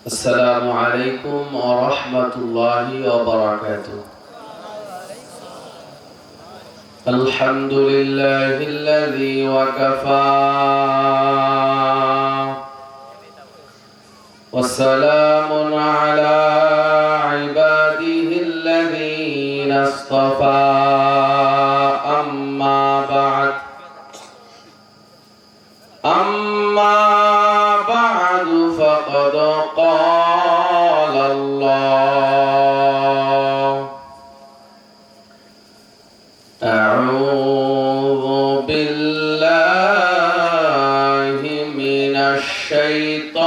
السلام عليكم ورحمة الله وبركاته. الحمد لله الذي وكفى والسلام على عباده الذين اصطفى. أما بعد فقد قال الله: أعوذ بالله من الشيطان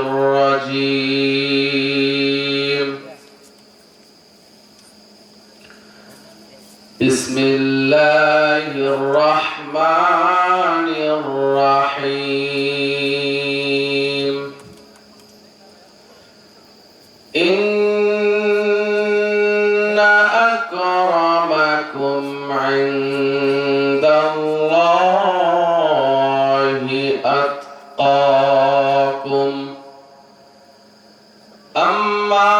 الرجيم. بسم الله الرحمن الرحيم. إن أكرمكم عند الله أتقاكم. أما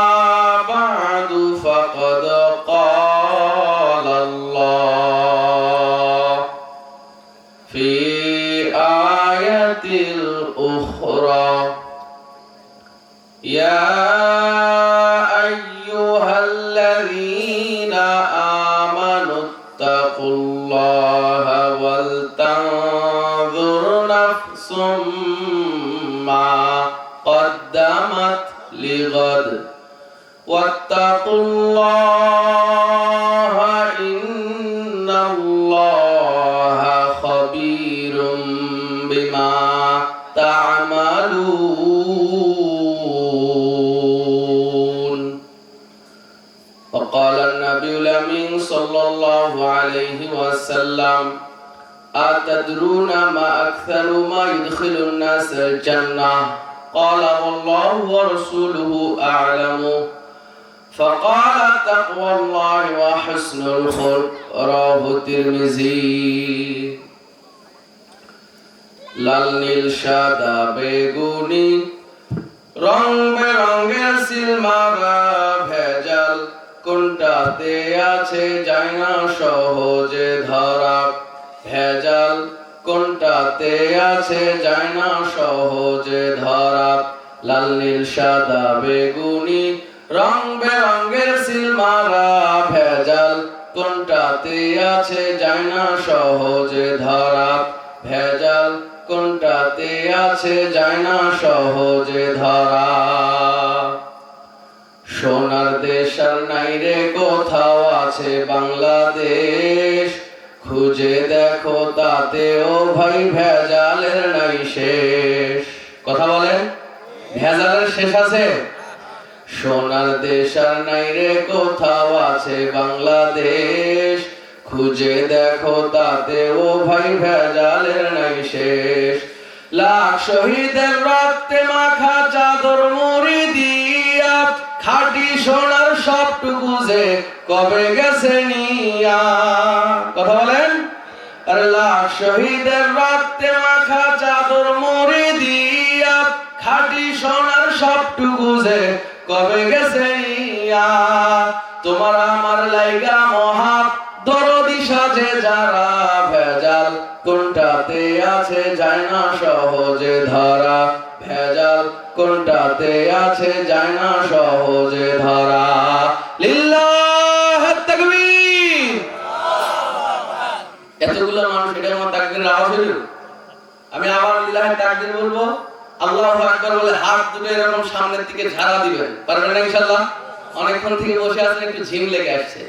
بعد فقد قال الله في آية الأخرى: يا أيها الذين آمنوا اتقوا الله ولتنظر نفس ما قدمت لغد واتقوا الله إن الله خبير بما تعملون. وقال النبي الأمين صلى الله عليه وسلم: أتدرون ما أكثر ما يدخل الناس الجنة؟ قال: والله ورسوله أعلم. فقال: تقوى الله وحسن الخلق. رواه الترمذي। লাল নীল সাদা বেগুনি রং বেরঙের সিলমারা ভেজাল কোনটাতে আছে যায় না সহজে ধরা। ভেজাল কোনটাতে আছে যায় না সহজে ধরা। লাল নীল সাদা বেগুনি রং বেরঙের সিলমারা ভেজাল কোনটাতে আছে যায় না সহজে ধরা। ভেজাল কোনটাতে আছে যায় না সহজে ধরা। সোনার দেশ আর নাই রে কোথাও আছে বাংলাদেশ, খুঁজে দেখো তাতেও ভাই ভেজালের নাই শেষ। কথা বলেন, ভেজালের শেষ আছে? সোনার দেশ আর নাই রে কোথাও আছে বাংলাদেশ, খুঁজে দেখো তাতেও ভাই ভেজালের নাই শেষ। লাখ শহীদের রক্তে মাখা চাদর মুড়ি দিয়া খাঁটি সোনার সবটুকু যে কবে গেছে নিয়া। কথা বলেন। আরে লাখ শহীদের রক্তে মাখা চাদর মুড়ি দিয়া খাঁটি সোনার সবটুকু যে কবে গেছে নিয়া। তোমার আমার লাইগা মহা দরদি সাজে যারা, ভেজাল কোনটাতে আছে যায় না সহজে ধরা। ভেজাল কোনটাতে আছে যায় না সহজে ধরা। লিল্লাহ তাকবীর। এতগুলো মানুষ এটার মধ্যে তাকবীরের আওয়াজ হলো। আমি আবার লিল্লাহ তাকবীর বলবো, আল্লাহু আকবার বলে হাত দুটো এরকম সামনের দিকে ঝাড়া দিবেন। পারবেন না ইনশাআল্লাহ? অনেকক্ষণ থেকে বসে আছেন, একটু ঝিম লেগে আসছে।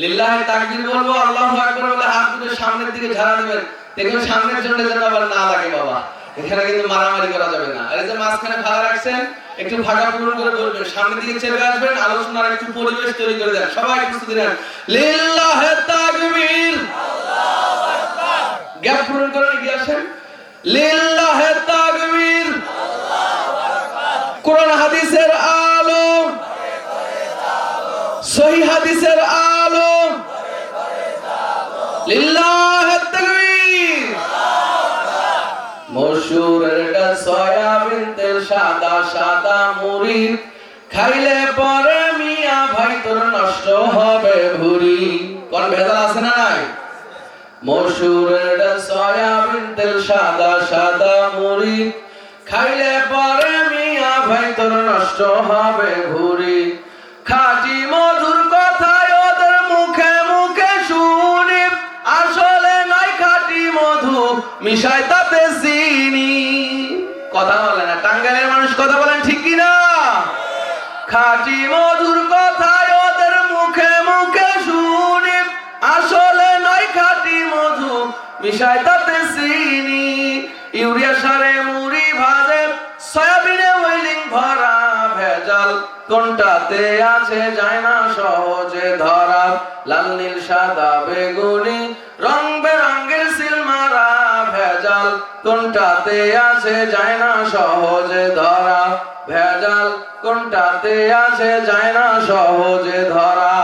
লিল্লাহি তাকবীর বলবো, আল্লাহু আকবার বলে হাত দুটো সামনের দিকে ঝাড়া দিবেন। দেখুন সামনের জন্য যেন আবার না লাগে বাবা। এখানে কিন্তু মারামারি করা যাবে না। আর এই যে মাঝখানে ফাঁকা রাখছেন, একটু ফাঁকা পূরণ করে বলবেন। সামনের দিকে চলে আসবেন, আলোচনার একটু পরিবেশ তৈরি করে দেন। সবাই প্রস্তুতি নেন। লিল্লাহি তাকবীর, আল্লাহু আকবার। গ্যাপ পূরণ করে এগিয়ে আসেন। লিল্লাহি তাকবীর, আল্লাহু আকবার। কোরআন হাদিসের আলো, সহিহ হাদিসের আলো, লিল্লাহ তাকবীর। মশহুর এটা সয়াবে সয়াবিন তেল সাদা সাদা মুড়ি খাইলে পরে মিয়া ভাই তোর নষ্ট হবে ভুঁড়ি। কোন ভেজাল আছে না নাই? মসুরের ডাল সয়াবিন তেল সাদা সাদা মুড়ি খাইলে পরে মিয়া ভাই তোর নষ্ট হবে ভুঁড়ি। খাঁটি মধুর কথায় ওদের মুখে মুখে শুনি, আসলে নয় খাঁটি মধু মিশায় তাতে চিনি। কথা বলে না, টাঙ্গাইলের মানুষ কথা বলেন ঠিক কিনা? খাঁটি মধুর কথায় ওদের মুখে মুখে শুনি, আসলে নয় খাঁটি মধু মিশায় তাতে চিনি। ইউরিয়া সারে মুড়ি ভাজে সয়াবিনে ওয়েলিং ভরা ভেজাল, কোনটাতে আছে যায় না সহজে ধরা। লাল নীল সাদা বেগুনি রং বেরঙের সিল মারা ভেজাল, কোনটাতে আছে যায় না সহজে ধরা। ভেজাল কোনটাতে আছে যায় না সহজে ধরা।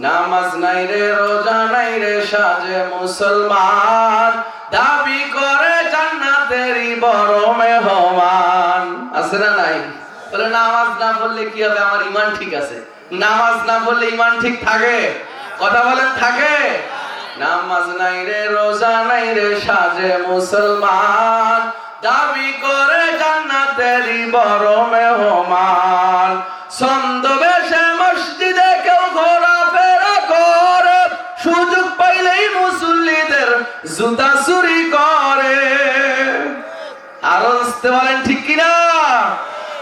নামাজ নাই রে রোজা নাই রে সাজে মুসলমান, দাবি করে জান্নাতেরই বড় মেহমান। আছে না নাই? বলে নামাজ না পড়লে কি হবে, আমার ঈমান ঠিক আছে। নামাজ না পড়লে ঈমান ঠিক থাকে? কথা বলেন থাকে? নামাজ নাই রে রোজা নাই রে সাজে মুসলমান, দাবি করে জান্নাতেরই বড় মেহমান। ছন্দবেশে মসজিদে কেউ ঘোরাফেরা করে, সুযোগ পাইলেই মুসল্লিদের জুতা চুরি করে। আরো আসতে বলেন ঠিক কিনা?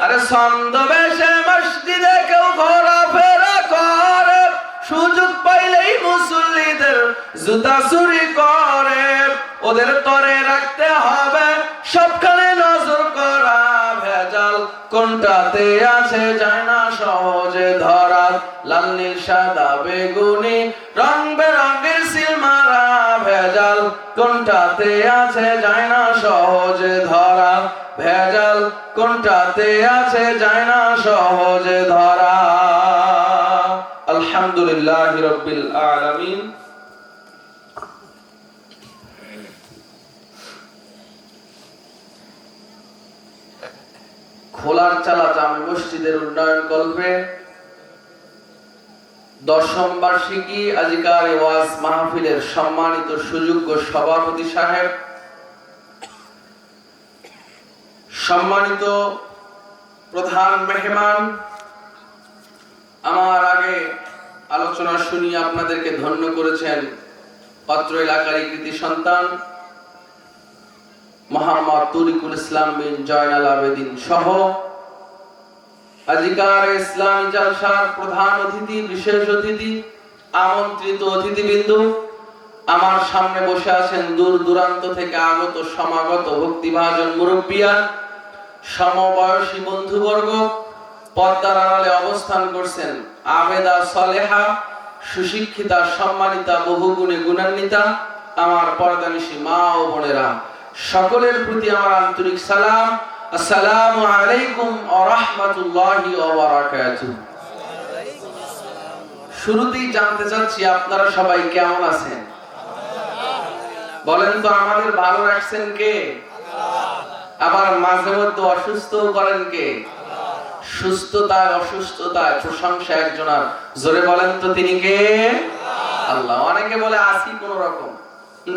আরে ছন্দবেশে মসজিদে কেউ ঘোরাফেরা করে, সুযোগ পাইলেই মুসল্লিদের জুতা চুরি করে। ওদের তরে রাখতে হবে সবখানে নজর করা ভেজাল, কোনটাতে আছে যায় না সহজে ধরা। লাল নীল সাদা বেগুনি রং বেরঙের সিল মারা ভেজাল, কোনটাতে আছে যায় না সহজে ধরা। ভেজাল কোনটাতে আছে যায় না সহজে ধরা। আলহামদুলিল্লাহি রাব্বিল আলামিন। খোলার চালা জামে মসজিদের উন্নয়ন কল্পে 10ম বার্ষিকী আজিকার ওয়াজ মাহফিলের সম্মানিত সুযোগ্য সভাপতি সাহেব, সম্মানিত প্রধান মেহমান, আমার আগে আলোচনা শুনিয়ে আপনাদেরকে ধন্য করেছেন অত্র এলাকার কৃতি সন্তান মোহাম্মদ তরিকুল ইসলাম বিন জয়নাল আবেদিন সহ আজিকার ইসলামী জালসার প্রধান অতিথি, বিশেষ অতিথি, আমন্ত্রিত অতিথিবৃন্দ, আমার সামনে বসে আছেন দূর দূরান্ত থেকে আগত সমাগত ভক্তিভাজন মুরব্বিয়ান, সমবয়সী বন্ধুবর্গ, পর্দার আড়ালে অবস্থান করছেন আবেদা সলেহা, সুশিক্ষিতা সম্মানিতা বহুগুণে গুণান্বিতা আমার পর্দানিশী মা ও বোনেরা, সকলের প্রতি আমার আন্তরিক সালাম। আসসালামু আলাইকুম ওয়া রাহমাতুল্লাহি ওয়া বারাকাতুহু। শুরুতেই জানতে চাচ্ছি আপনারা সবাই কেমন আছেন? বলেন তো, আমাদের ভালো রাখছেন কে? আবার মাঝে মধ্যে অসুস্থ করেন কে? সুস্থতায় অসুস্থতায় প্রশংসা একজনের, জোরে বলেন তো তিনি কে? আল্লাহ। অনেকে বলে আছি কোন রকম,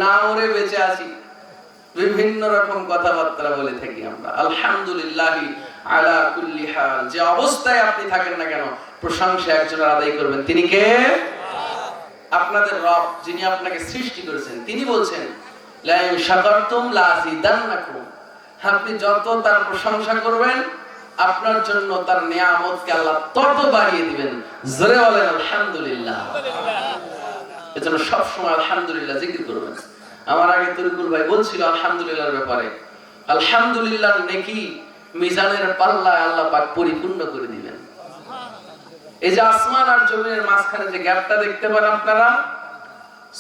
না মরে বেঁচে আছি, বিভিন্ন রকম কথাবার্তা বলে থাকি আমরা। আলহামদুলিল্লাহি আলা কুল্লি হাল, যে অবস্থায় আপনি থাকেন না কেন প্রশংসা একজনের আদায় করবেন, তিনি কে? আপনাদের রব, যিনি আপনাকে সৃষ্টি করেছেন। তিনি বলছেন লা ইন শাকারতুম লা আযীদান্নাকুম, আপনি যত তার প্রশংসা করবেন আপনার জন্য তার নিয়ামতকে আল্লাহ তত বাড়িয়ে দিবেন। জোরে বলেন আলহামদুলিল্লাহ। এজন্য সব সময় আলহামদুলিল্লাহ জিকির করবেন। আমার আগে তরিকুল ভাই বলছিল আলহামদুলিল্লাহর ব্যাপারে। আলহামদুলিল্লাহ নেকি মিজানের পাল্লায় আল্লাহ পাক পরিপূর্ণ করে দিবেন। এই যে আসমান আর জমিনের মাঝখানে যে গ্যাপটা দেখতে পান আপনারা,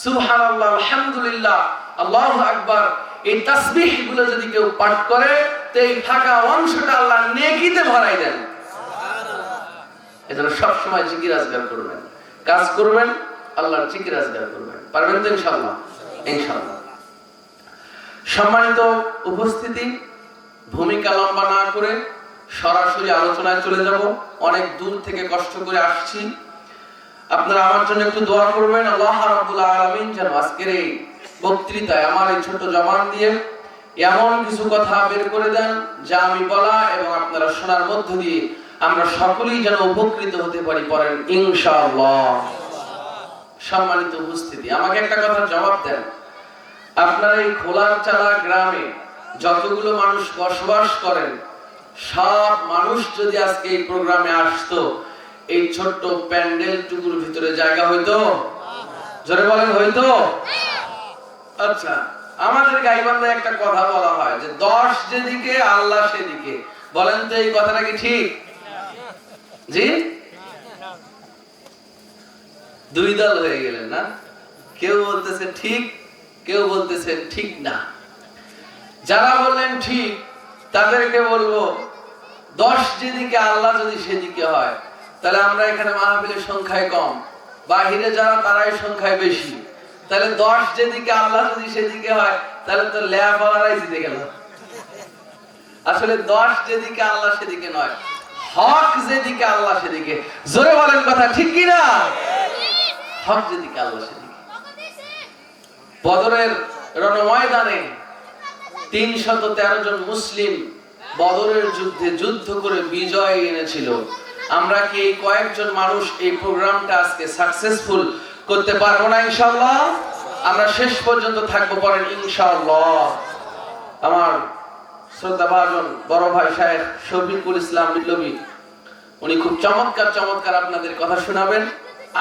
সুবহানাল্লাহ, আলহামদুলিল্লাহ, আল্লাহু আকবার, এই তাসবিহ গুলো যদি কেউ পাঠ করে তো এই ফাঁকা অংশটা আল্লাহ নেকিতে ভরাই দেন। এজন্য সব সময় জিকির আজগার করবেন, কাজ করবেন, আল্লাহর জিকির আজগার করবেন। পারবেন তো ইনশাআল্লাহ? ইনশাআল্লাহ। সম্মানিত উপস্থিতি, ভূমিকা লম্বা না করে সরাসরি আলোচনায় চলে যাব। অনেক দূর থেকে কষ্ট করে আসছি, আপনারা আমার জন্য একটু দোয়া করবেন। আল্লাহ রাব্বুল আলামিন যেন আজকের এই বক্তৃতায় আমার এই ছোট জবান দিয়ে এমন কিছু কথা বের করে দেন যা আমি বলা এবং আপনারা শোনার মধ্য দিয়ে আমরা সকলেই যেন উপকৃত হতে পারি, পড়েন ইনশাআল্লাহ। সম্মানিত উপস্থিতি, আমাকে একটা কথার জবাব দেন। আপনারা এই খোলার চালা গ্রামে যতগুলো মানুষ বসবাস করেন, সব মানুষ যদি আজকে এই প্রোগ্রামে আসতো, এই ছোট্ট প্যান্ডেল টুকুর ভিতরে জায়গা হইতো? জোরে বলেন হইতো? আচ্ছা, আমাদের গাইবান্ধায় একটা কথা বলা হয় যে 10 যেদিকে আল্লাহ সেদিকে। বলেন তো এই কথাটা কি ঠিক? জি, দুই দল হয়ে গেলেন না? কেউ বলতেছে ঠিক, কেউ বলতেছে ঠিক না। যারা বললেন ঠিক তাদেরকে বলবো 10 যেদিকে আল্লাহ যদি সেদিকে হয়, তাহলে আমরা এখানে মাহফিলের সংখ্যায় কম, বাহিরে যারা তারাই সংখ্যায় বেশি। তাহলে 10 যেদিকে আল্লাহ যদি সেদিকে হয়, তাহলে তো লেয়াফালারাই জিতে গেল। আসলে 10 যেদিকে আল্লাহ সেদিকে নয়, হক যেদিকে আল্লাহ সেদিকে। জোরে বলেন কথা ঠিক কি না? হক যেদিকে আল্লাহ সেদিকে। বদরের রণময়দানে 313 জন মুসলিম বদরের যুদ্ধে যুদ্ধ করে বিজয় এনেছিল। আমরা কি এই কয়েকজন মানুষ এই প্রোগ্রামটা আজকে সাকসেসফুল করতে পারবো না? ইনশাআল্লাহ আমরা শেষ পর্যন্ত থাকবো, পড়েন ইনশাআল্লাহ। আমার শ্রদ্ধাভাজন বড় ভাই শায়েখ শফিকুল ইসলাম বিপ্লবী, উনি খুব চমৎকার চমৎকার আপনাদের কথা শোনাবেন।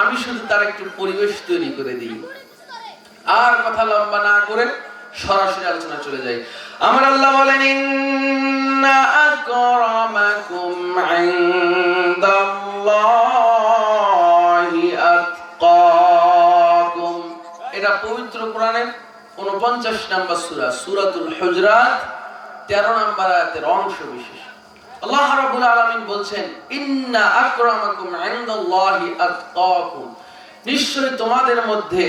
আমি শুধু তার একটু পরিবেশ তৈরি করে দিই। আর কথা লম্বা না করে সরাসরি আলোচনা চলে যাই। আমার আল্লাহ বলেন, ইন্না আকরামাকুম ইনদাল্লাহি আতকাকুম। এটা পবিত্র কোরআনের 49 নম্বর সূরা, সূরাতুল হুজরাত 13 নম্বর আয়াতের অংশ বিশেষ। আল্লাহ রাব্বুল আলামিন বলছেন, ইন্না আকরামাকুম ইনদাল্লাহি আতকাকুম। নিশ্চয়ই তোমাদের মধ্যে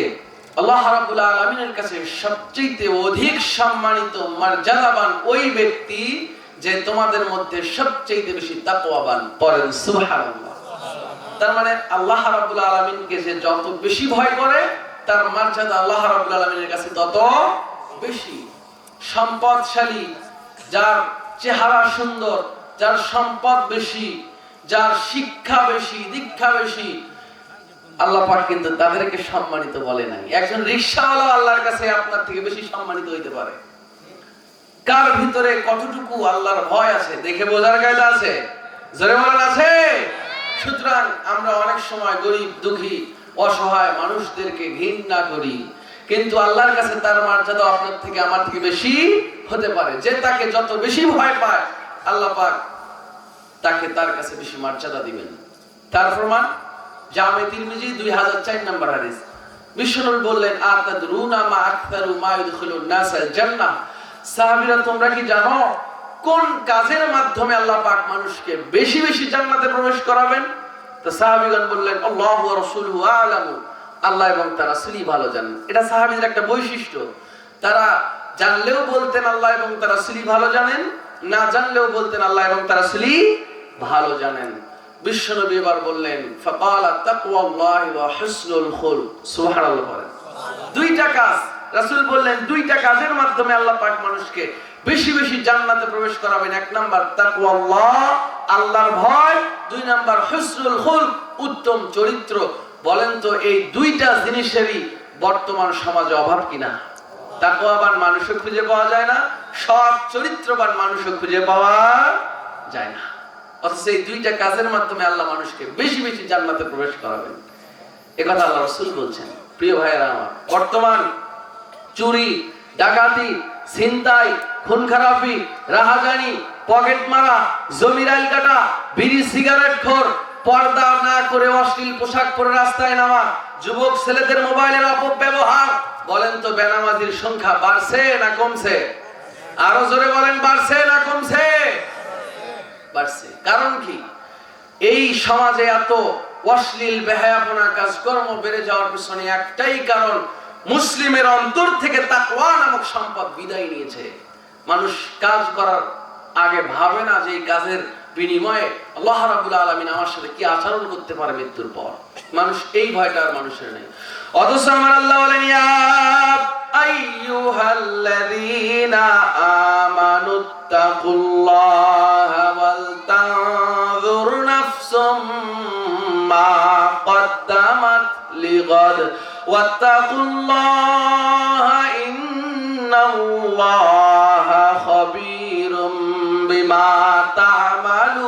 আল্লাহ রাব্বুল আলামিনের কাছে সবচেয়ে অধিক সম্মানিত মর্যাদাবান ওই ব্যক্তি যে তোমাদের মধ্যে সবচেয়ে বেশি তাকওয়াবান। পড়েন সুবহানাল্লাহ। তার মানে আল্লাহ রাব্বুল আলামিনকে যে যত বেশি ভয় করে, তার মর্যাদা আল্লাহ রাব্বুল আলামিনের কাছে তত বেশি। সম্পদশালী, যার চেহারা সুন্দর, যার সম্পদ বেশি, যার শিক্ষা বেশি, দীক্ষা বেশি, আল্লাহ পাক কিন্তু তাদেরকে সম্মানিত বলে নাই। একজন রিকশাওয়ালা আল্লাহর কাছে আপনার থেকে বেশি সম্মানিত হইতে পারে। কার ভিতরে কতটুকু আল্লাহর ভয় আছে দেখে বোঝার কায়দা আছে? জোরে বলেন আছে? সুতরাং আমরা অনেক সময় গরিব, দুঃখী, অসহায় মানুষদেরকে ঘৃণা করি, কিন্তু আল্লাহর কাছে তার মর্যাদা আপনার থেকে আমার থেকে বেশি হতে পারে। যে তাকে যত বেশি ভয় পায়, আল্লাহ পাক তাকে তার কাছে বেশি মর্যাদা দিবেন। তার প্রমাণ জামে তিরমিজি 2004 নম্বর হাদিস। বিশ্বনবী বললেন, আতাদরুনা মা আকতারু মা ইদখিলুন নাসাল জান্নাহ। সাহাবীরা, তোমরা কি জানো কোন কাজের মাধ্যমে আল্লাহ পাক মানুষকে বেশি বেশি জান্নাতে প্রবেশ করাবেন? তো সাহাবীগণ বললেন, আল্লাহু ওয়া রাসূলুহু আ'লামু। আল্লাহ এবং তার রাসূলই ভালো জানেন। এটা সাহাবীদের একটা বৈশিষ্ট্য। তারা জানলেও বলতেন আল্লাহ এবং তার রাসূলই ভালো জানেন, না জানলেও বলতেন আল্লাহ এবং তার রাসূলই ভালো জানেন। বিশ্বনবী এবার বললেন, ফাকালা তাকওয়াল্লাহি ওয়া হুসনুল খুলক। সুবহানাল্লাহ বলেন। দুইটা কাজ রাসূল বললেন, দুইটা কাজের মাধ্যমে আল্লাহ পাক মানুষকে বেশি বেশি জান্নাতে প্রবেশ করাবেন। এক নাম্বার তাকওয়াল্লাহ, আল্লাহর ভয়। দুই নাম্বার হুসনুল খুলক, উত্তম চরিত্র। বলেন তো এই দুইটা জিনিসেরই বর্তমান সমাজে অভাব কিনা? তাকওয়াবান মানুষও খুঁজে পাওয়া যায় না, সৎ চরিত্রবান মানুষও খুঁজে পাওয়া যায় না। অথচ এই দুইটা কাজের মাধ্যমে আল্লাহ মানুষকে বেশি বেশি জান্নাতে প্রবেশ করাবেন। একথা আল্লাহ রাসূল বলছেন। প্রিয় ভাইয়েরা আমার, বর্তমান চুরি, ডাকাতি, ছিনতাই, খুন খারাপি, রাহাজানি, পকেট মারা, জমিরাইল কাটা, বিড়ি সিগারেট খোর, পর্দা না করে অশ্লীল পোশাক পরে রাস্তায় নামা, যুবক ছেলেদের মোবাইলের অপব্যবহার। বলেন তো বেনামাজির সংখ্যা বাড়ছে না কমছে? আরো জোরে বলেন, বাড়ছে না কমছে? বাড়ছে। কারণ কি? এই সমাজে এত অশ্লীল বেহায়াপনা কাজকর্ম বেড়ে যাওয়ার পিছনে একটাই কারণ, মুসলিমের অন্তর থেকে তাকওয়া নামক সম্পদ বিদায় নিয়েছে। মানুষ কাজ করার আগে ভাবে না যে এই কাজের বিনিময়ে আল্লাহ রাব্বুল আলামিন আমার সাথে কি আচরণ করতে পারে মৃত্যুর পর। মানুষ এই ভয়টা আর মানুষের নেই। অথচ আমার আল্লাহ বলেন ইয়া আইয়ুহাল্লাযীনা আমানুত্তাকুল্লাহা ওয়াল তানজুর নাফসুম মা কদ্দামাত লিগাদ ওয়াত্তাকুল্লাহা ইন্নাল্লাহা খাবীরুম বিমা তা'মালুন।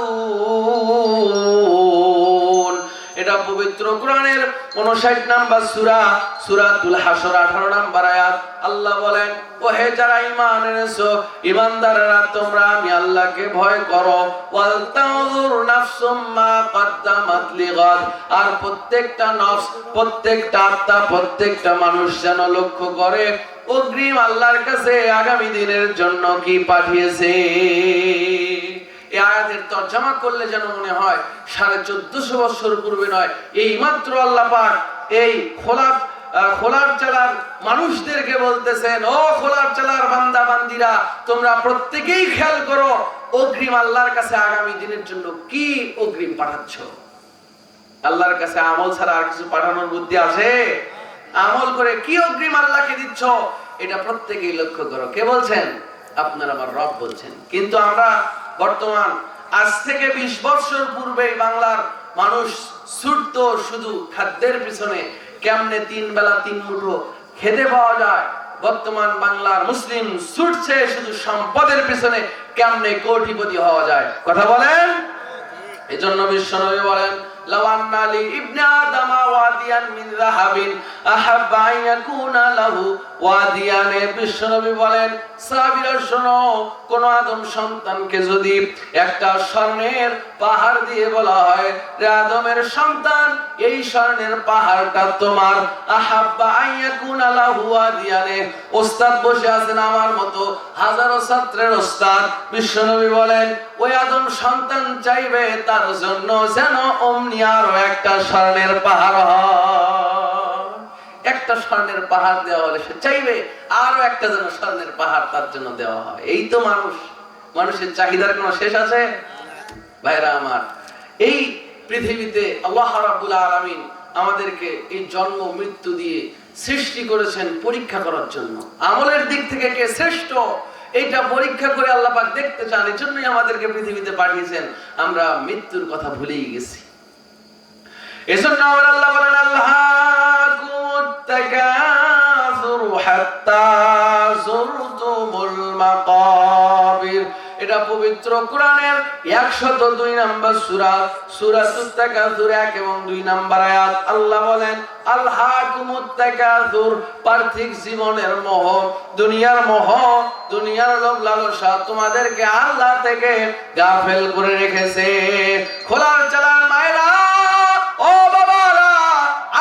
এটা পবিত্র কোরআনের 59 নম্বর সূরা সূরাতুল হাসর 18 নম্বর আয়াত। আল্লাহ বলেন, ও হে যারা ঈমান এনেছো, ঈমানদাররা তোমরা আমি আল্লাহকে ভয় করো। ওয়াল তানজুর নাফসুম মা কদ্দামাত লিগাদ, আর প্রত্যেকটা নফস, প্রত্যেকটা আত্মা, প্রত্যেকটা মানুষ যেন লক্ষ্য করে অগ্রিম আল্লাহর কাছে আগামী দিনের জন্য কি পাঠিয়েছে। এই আয়াতের তরজমা করলে যেন মনে হয় 1450 বছর পূর্বে নয়, এই মাত্র আল্লাহ পাক এই খোলার চালার মানুষদেরকে বলতেছেন, ও খোলার চালার বান্দা বান্দিরা, তোমরা প্রত্যেকেই খেয়াল করো অগ্রিম আল্লাহর কাছে আগামী দিনের জন্য কি অগ্রিম পাঠাচ্ছ। আল্লাহর কাছে আমল ছাড়া আর কিছু পাঠানোর বুদ্ধি আছে? আমল করে কি অগ্রিম আল্লাহকে দিচ্ছ, এটা প্রত্যেকেই লক্ষ্য করো। কে বলছেন? আপনার আমার রব বলছেন। কিন্তু আমরা বর্তমান আজ থেকে 20 বছর পূর্বে বাংলার মানুষ ছুটতো শুধু খাদ্যের পিছনে, কেমনে 3 বেলা 3 মুঠো খেতে পাওয়া যায়। বর্তমান বাংলার মুসলিম ছুটছে শুধু সম্পদের পিছনে, কেমনে কোটিপতি হওয়া যায়। কথা বলেন। এজন্য বিশ্বনবী বলেন, লাউ আন্না লি ইবনে আদম ওয়াদিয়ান মিন যাহাবিন আহাব্বা আন ইয়াকুনা লাহু ওয়াদিয়ান। বিশ্বনবী বলেন, সাহাবীরা শোনো, কোন আদম সন্তানকে যদি একটা স্বর্ণের পাহাড় দিয়ে বলা হয়, রে আদমের সন্তান, এই স্বর্ণের পাহাড়টা তোমার, আহাব্বা আন ইয়াকুনা লাহু ওয়াদিয়ান। ওস্তাদ বসে আছেন আমার মতো হাজারো ছাত্রের ওস্তাদ। বিশ্বনবী বলেন, ওই আদম সন্তান চাইবে তার জন্য যেন অমনি আরো একটা স্বর্ণের পাহাড় হয়। একটা স্বর্ণের পাহাড় দেওয়া হলে সে চাইবে আরো একটা যেন স্বর্ণের পাহাড় তার জন্য দেওয়া হয়। এই তো মানুষ, মানুষের চাহিদার কোনো শেষ আছে? ভাইরা আমার, এই পৃথিবীতে আল্লাহ রাব্বুল আলামিন আমাদেরকে এই জন্ম মৃত্যু দিয়ে সৃষ্টি করেছেন পরীক্ষা করার জন্য। আমলের দিক থেকে কে শ্রেষ্ঠ এইটা পরীক্ষা করে আল্লাহ পাক দেখতে চান। এই জন্যই আমাদেরকে পৃথিবীতে পাঠিয়েছেন। আমরা মৃত্যুর কথা ভুলেই গেছি। এজন্য আমার আল্লাহ বলেন, আল্লাহকুমুত তাকাসুর হাত্তা যুরতুমুল মাকাবির। এটা পবিত্র কোরআনের 102 নম্বর সূরা, সূরাতুত তাকাসুর 1 এবং 2 নম্বর আয়াত। আল্লাহ বলেন, আল্লাহকুমুত তাকাসুর, পার্থিব জীবনের মোহ, দুনিয়ার মোহ, দুনিয়ার লোভ লালসা তোমাদেরকে আল্লাহ থেকে গাফেল করে রেখেছে। খোলার চালার মায়েরা, ও বাবারা,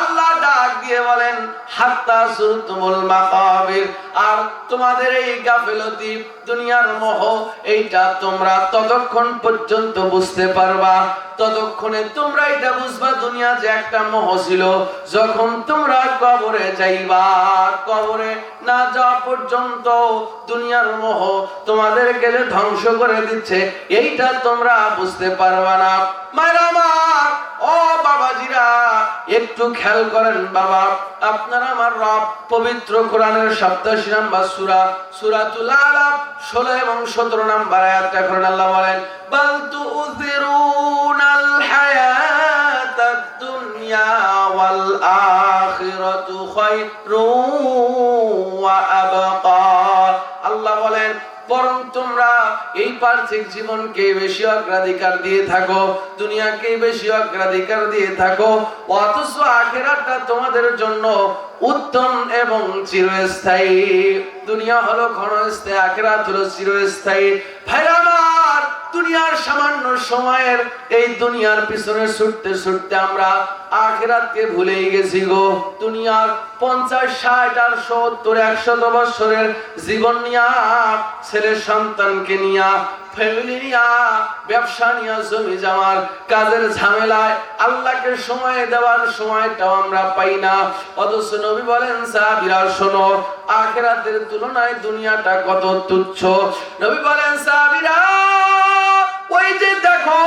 আল্লাহ ডাক দিয়ে বলেন, হাত্তা যুরতুমুল মাকাবির। আর তোমাদের এই গাফেলতি, দুনিয়ার মোহ, এইটা তোমরা ততক্ষণ পর্যন্ত বুঝতে পারবা, ততক্ষণে তোমরা এটা বুঝবা দুনিয়া যে একটা মোহ ছিল। যখন তোমরা কবরে যাইবা, কবরে না যাওয়া পর্যন্ত দুনিয়ার মোহ তোমাদেরকে যে ধ্বংস করে দিচ্ছে, এইটা তোমরা বুঝতে পারবা না। মায়েরা আমার, ও বাবাজিরা, একটু খেয়াল করেন বাবা, আপনারা আমার রব পবিত্র কোরআনের 87 নম্বর সূরা, সূরাতুল আলাক 16 এবং 17 নম্বর আয়াতটা করেন। আল্লাহ বলেন, বাল তুযিরুনাল হায়াতাদ দুনিয়া ওয়াল আখিরাতু খায়রুন ওয়া আবকা। আল্লাহ বলেন, বরং তোমরা এই পার্থিব জীবনকে বেশি অগ্রাধিকার দিয়ে থাকো, দুনিয়াকে বেশি অগ্রাধিকার দিয়ে থাকো, অথচ আখিরাতটা তোমাদের জন্য উত্তম এবং চিরস্থায়ী। দুনিয়া হলো ক্ষণস্থায়ী, আখিরাত হলো চিরস্থায়ী। ভাইরা আমার, দুনিয়ার সামান্য সময়ের এই দুনিয়ার পিছনে ছুটতে ছুটতে আমরা আখিরাতকে ভুলেই গেছি গো। দুনিয়ার 50, 60 আর 70, 100 বছরের জীবন নিয়া, ছেলে সন্তানকে নিয়া ফ্যামিলি নিয়া, ব্যবসা নিয়া, জমি জমার কাজের ঝামেলায় আল্লাহকে সময় দেওয়ার সময়টাও আমরা পাই না। অথচ নবী বলেন সাহাবীরা শোনো, আখিরাতের তুলনায় দুনিয়াটা কত তুচ্ছ। নবী বলেন সাহাবীরা, ওই যে দেখো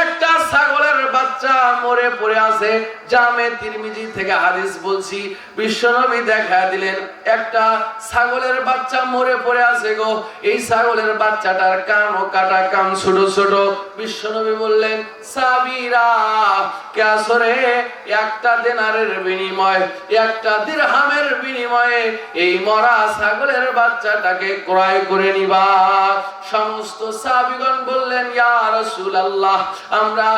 একটা ছাগলের বাচ্চা মরে পড়ে আছে। জামে তিরমিজি থেকে হাদিস বলছি, বিশ্বনবী দেখা দিলেন একটা ছাগলের বাচ্চা মরে পড়ে আছে গো। এই ছাগলের বাচ্চাটার কান ও কাটা, কান ছোট ছোট। বিশ্বনবী বললেন সাহাবীরা কে আসরে একটা দিনারের বিনিময়ে, একটা দিরহামের বিনিময়ে এই মরা ছাগলের বাচ্চাটাকে ক্রয় করে নিবা। সমস্ত সাহাবীগণ বললেন ইয়া রাসূলুল্লাহ, আমরা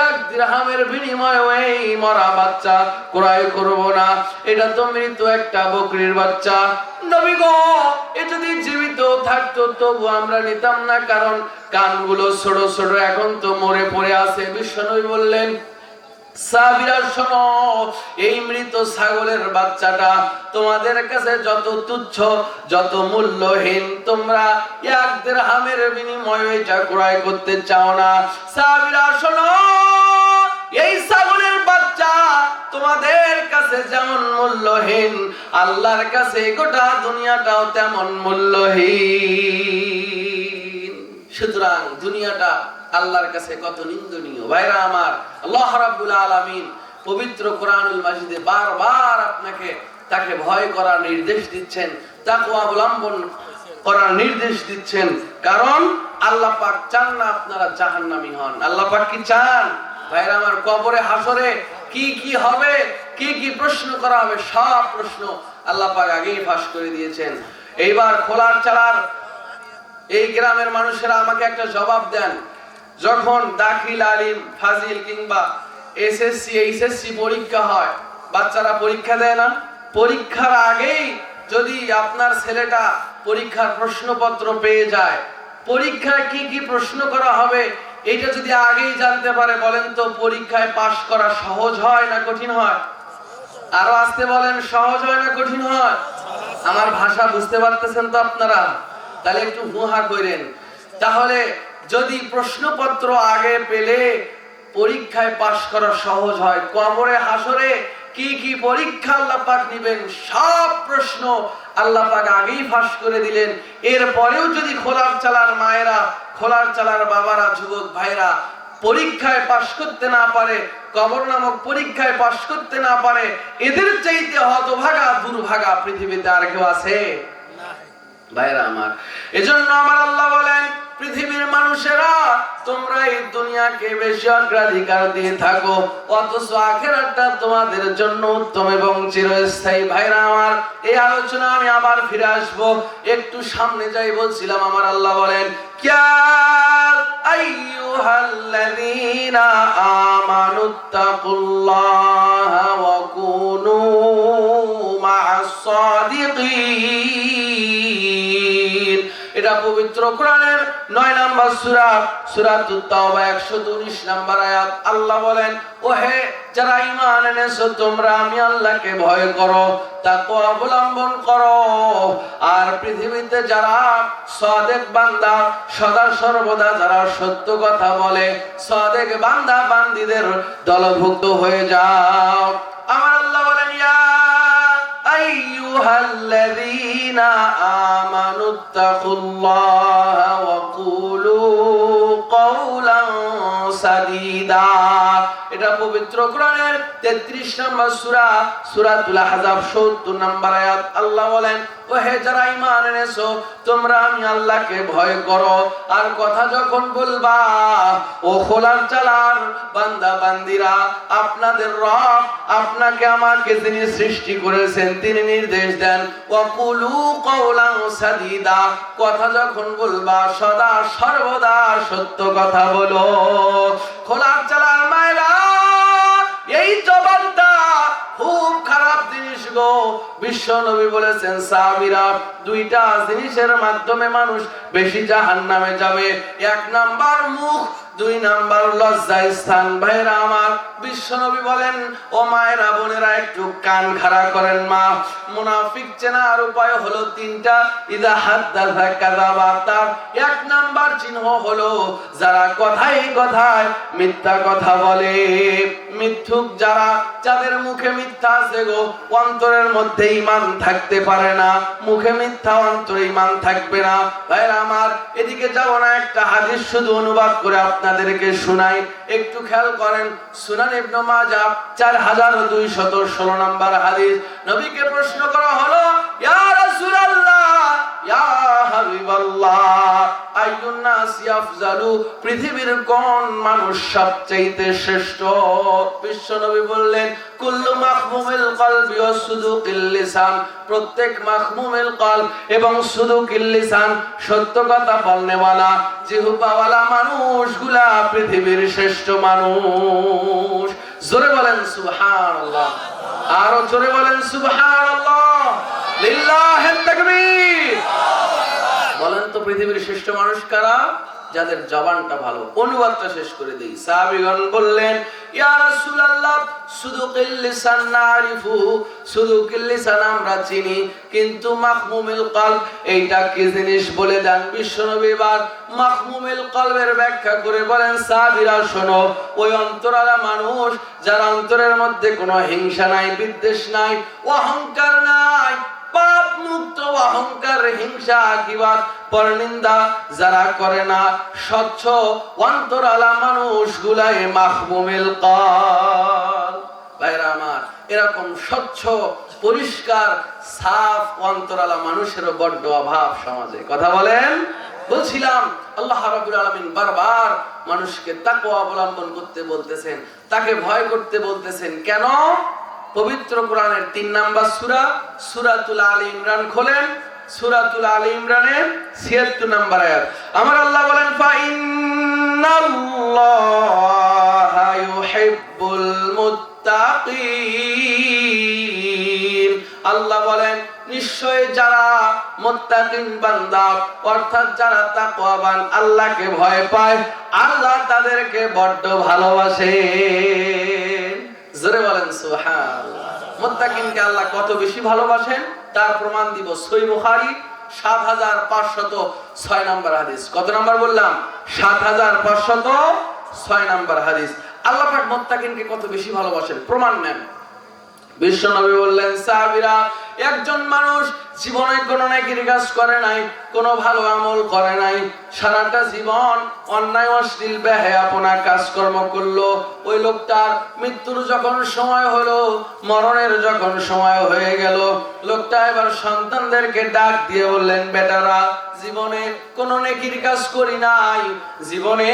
এক দিরহামের বিনিময়ে এই মরা বাচ্চা ক্রয় করব না, এটা তো মৃত একটা বকরির বাচ্চা। নবী গো, এ যদি জীবিত থাকতো তবু আমরা নিতাম না, কারণ কানগুলো ছোট ছোট, এখন তো মরে পড়ে আছে। বিশ্বনবী বললেন সাহাবীরা শোনো, এই মৃত ছাগলের বাচ্চাটা তোমাদের কাছে যত তুচ্ছ, যত মূল্যহীন, তোমরা এক দিরহামের বিনিময়ে এটা ক্রয় করতে চাও না। সাহাবীরা শোনো, এই ছাগলের বাচ্চা তোমাদের কাছে যেমন মূল্যহীন, আল্লাহর কাছে গোটা দুনিয়াটাও তেমন মূল্যহীন। সুতরাং দুনিয়াটা আল্লাহর কাছে কত নিন্দনীয়। ভাইরা আমার, আল্লাহ রাব্বুল আলামিন পবিত্র কোরআনুল মাজিদে বারবার আপনাকে তাকে ভয় করার নির্দেশ দিচ্ছেন, তাকওয়া অবলম্বন করার নির্দেশ দিচ্ছেন। কারণ আল্লাহ পাক চান না আপনারা জাহান্নামী হন। আল্লাহ পাক কি চান? ভাইরা আমার, কবরে হাসরে কি কি হবে, কি কি প্রশ্ন করা হবে, সব প্রশ্ন আল্লাহ পাক আগেই ফাঁস করে দিয়েছেন। এইবার খোলার চালার এই গ্রামের মানুষেরা আমাকে একটা জবাব দেন, যখন দাখিল, আলিম, ফাজিল কিংবা এসএসসি, এইচএসসি পরীক্ষা হয়, বাচ্চারা পরীক্ষা দেয় না? পরীক্ষার আগেই যদি আপনার ছেলেটা পরীক্ষার প্রশ্নপত্র পেয়ে যায়, পরীক্ষায় কি কি প্রশ্ন করা হবে এটা যদি আগেই জানতে পারে, বলেন তো পরীক্ষায় পাশ করা সহজ হয় না কঠিন হয়? আরো আসতে বলেন, সহজ হয় না কঠিন হয়? আমার ভাষা বুঝতে পারতেছেন তো আপনারা? তাহলে একটু হুহা করেন। তাহলে যদি প্রশ্নপত্র আগে পেলে পরীক্ষায় পাশ করা সহজ হয়, কবরে হাসরে কি কি পরীক্ষা আল্লাহ পাক নেবেন সব প্রশ্ন আল্লাহ পাক আগেই ফাঁস করে দিলেন। এরপরেও যদি খোলার চালার মায়েরা, খোলার চালার বাবারা, যুবক ভাইরা পরীক্ষায় পাশ করতে না পারে, কবর নামক পরীক্ষায় পাশ করতে না পারে, এদের চাইতে হতভাগা, দুর্ভাগা পৃথিবীতে আর কেউ আছে? ভাইরা আমার, এজন্য আমার আল্লাহ বলেন, পৃথিবীর মানুষেরা তোমরা এই দুনিয়াকে বেশি অগ্রাধিকার দিয়ে থাকো, অথচ আখিরাতটা তোমাদের জন্য উত্তম এবং চিরস্থায়ী। ভাইরা আমার, এই আলোচনা আমি আবার ফিরে আসব, একটু সামনে যাই। বলছিলাম আমার আল্লাহ বলেন, ক্যা আইয়ুহাল্লাযীনা আমানুত্তাকুল্লাহা ওয়া কুনু মা'আস সাদিকিন। এটা পবিত্র কোরআনের 9 নম্বর সূরা, সূরাতুত তাওবা 119 নম্বর আয়াত। আল্লাহ বলেন, ওহে যারা ঈমান এনেছো, তোমরা আমি আল্লাহকে ভয় করো, তাকওয়া অবলম্বন করো। আর পৃথিবীতে যারা সাদেক বান্দা, সদা সর্বদা যারা সত্য কথা বলে, সাদেক বান্দা বান্দীদের দলভুক্ত হয়ে যাও। আমার আল্লাহ বলেন, ইয়া আইয়ুহাল্লাযীনা আমানুত্তাকুল্লাহা ওয়া কুলু কাওলান সাদীদা। এটা পবিত্র কোরআনের 33 নম্বর সূরা, সূরাতুল আহজাব 70 নম্বর আয়াত। আল্লাহ বলেন, ওহে যারা ঈমান এনেছো, তোমরা আমি আল্লাহকে ভয় করো, আর কথা যখন বলবা, ও খোলার চালার বান্দা বান্দিরা, আপনাদের রব আপনাকে আমাকে যিনি সৃষ্টি করেছেন তিনি নির্দেশ দেন, ওয়াকুলু কাওলান সাদীদা, কথা যখন বলবা সদা সর্বদা সত্য কথা বলো। খোলার চালার মায়েরা, এই জবানটা খুব খারাপ জিনিস গো। বিশ্ব নবী বলেছেন সাহাবীরা দুইটা জিনিসের মাধ্যমে মানুষ বেশি জাহান্নামে যাবে। এক নাম্বার মুখ, দুই নাম্বার লজ্জা স্থান। ভাইরা আমার, বিশ্ব নবী বলেন ও মায়েরা বোনেরা একটু কান খাড়া করেন মা। মুনাফিক চেনার উপায় হলো তিনটা। ইদা হাদ্দাসা কাযাবা, তার এক নাম্বার চিহ্ন হলো যারা কথায় কথায় মিথ্যা কথা বলে। মিথ্যুক যারা, যাদের মুখে মিথ্যা আছে গো, অন্তরের মধ্যে ঈমান থাকতে পারে না। মুখে মিথ্যা, অন্তরে ঈমান থাকবে না। ভাইরা আমার, এদিকে যাব না, একটা হাদিস শুধু অনুবাদ করে আপনাদেরকে শোনাই, একটু খেয়াল করেন। সুনান ইবনে মাজাহ 4216 নম্বর হাদিস। নবীকে প্রশ্ন করা হলো, ইয়া রাসূলুল্লাহ, ইয়া হাবিবাল্লাহ, আইয়ুন নাসি আফজালু, পৃথিবীর কোন মানুষ সবচেয়ে শ্রেষ্ঠ? বিশ্ব নবী বললেন, কুল্লু মাখমুমিল কলবি ওয়া সুদুকিল লিসান, প্রত্যেক মাখমুমিল কলব এবং সুদুকিল লিসান, সত্য কথা বলনেওয়ালা, জিহ্বাওয়ালা মানুষগুলা পৃথিবীর শ্রেষ্ঠ মানুষ। জোরে বলেন সুবহানাল্লাহ, আরো জোরে বলেন সুবহানাল্লাহ, লিল্লাহিত তাকবীর। বলেন তো পৃথিবীর শ্রেষ্ঠ মানুষ কারা? যাদের জবানটা ভালো। অনুবাদটা শেষ করে দেই। সাহাবীগণ বললেন, ইয়া রাসূলুল্লাহ, সুদুকিল লিসান নারিফু, সুদুকিল লিসান আমরা চিনি, কিন্তু মাখমুমিল কলব এইটা কি জিনিস বলে দেন। বিশ্বনবী এবার মাখমুমিল কলবের ব্যাখ্যা করে বলেন, সাহাবীরা শোনো, ওই অন্তরালা মানুষ যার অন্তরের মধ্যে কোনো হিংসা নাই, বিদ্বেষ নাই, অহংকার নাই, পাপ মুক্ত, অহংকার, হিংসা, কিবাদ, পরনিন্দা যারা করে না, স্বচ্ছ অন্তরালা মানুষগুলাই মাখমুমিল কলব। ভাইরা আমার, এরকম স্বচ্ছ, পরিষ্কার, সাফ অন্তরালা মানুষের বড্ড অভাব সমাজে। কথা বলেন। বলছিলাম, আল্লাহ রাব্বুল আলামিন বারবার মানুষকে তাকওয়া অবলম্বন করতে বলতেছেন, তাকে ভয় করতে বলতেছেন। কেন? পবিত্র কোরআনের 3 নাম্বার সূরা, সূরাতুল আলী ইমরান খোলেন। সূরাতুল আলী ইমরানের 76 নাম্বার আয়াত। আমার আল্লাহ বলেন, ফা ইন্নাল্লাহা ইউহিব্বুল মুত্তাকিন। আল্লাহ বলেন, নিশ্চয়ই যারা মুত্তাকিন বান্দা, অর্থাৎ যারা তাকওয়াবান, আল্লাহকে ভয় পায়, আল্লাহ তাদেরকে বড্ড ভালোবাসেন। জোরে বলেন সুবহানাল্লাহ। মুত্তাকিনকে আল্লাহ কত বেশি ভালোবাসেন তার প্রমাণ দিব। সহিহ বুখারী 7506 নম্বর হাদিস। কত নাম্বার বললাম? 7506 নম্বর হাদিস। আল্লাহ পাক মুত্তাকিনকে কত বেশি ভালোবাসেন প্রমাণ নেন। বিশ্বনবী বললেন, সাহাবীরা, একজন মানুষ জীবনে কোনো নেকির কাজ করে নাই, কোনো ভালো আমল করে নাই, সারাটা জীবন অন্যায়, অশ্লীল, বেহায়াপনা কাজকর্ম করলো। ওই লোকটার মৃত্যুর যখন সময় হলো, মরণের যখন সময় হয়ে গেল, লোকটা এবার সন্তানদেরকে ডাক দিয়ে বললেন, বেটারা, জীবনে কোনো নেকির কাজ করি নাই, জীবনে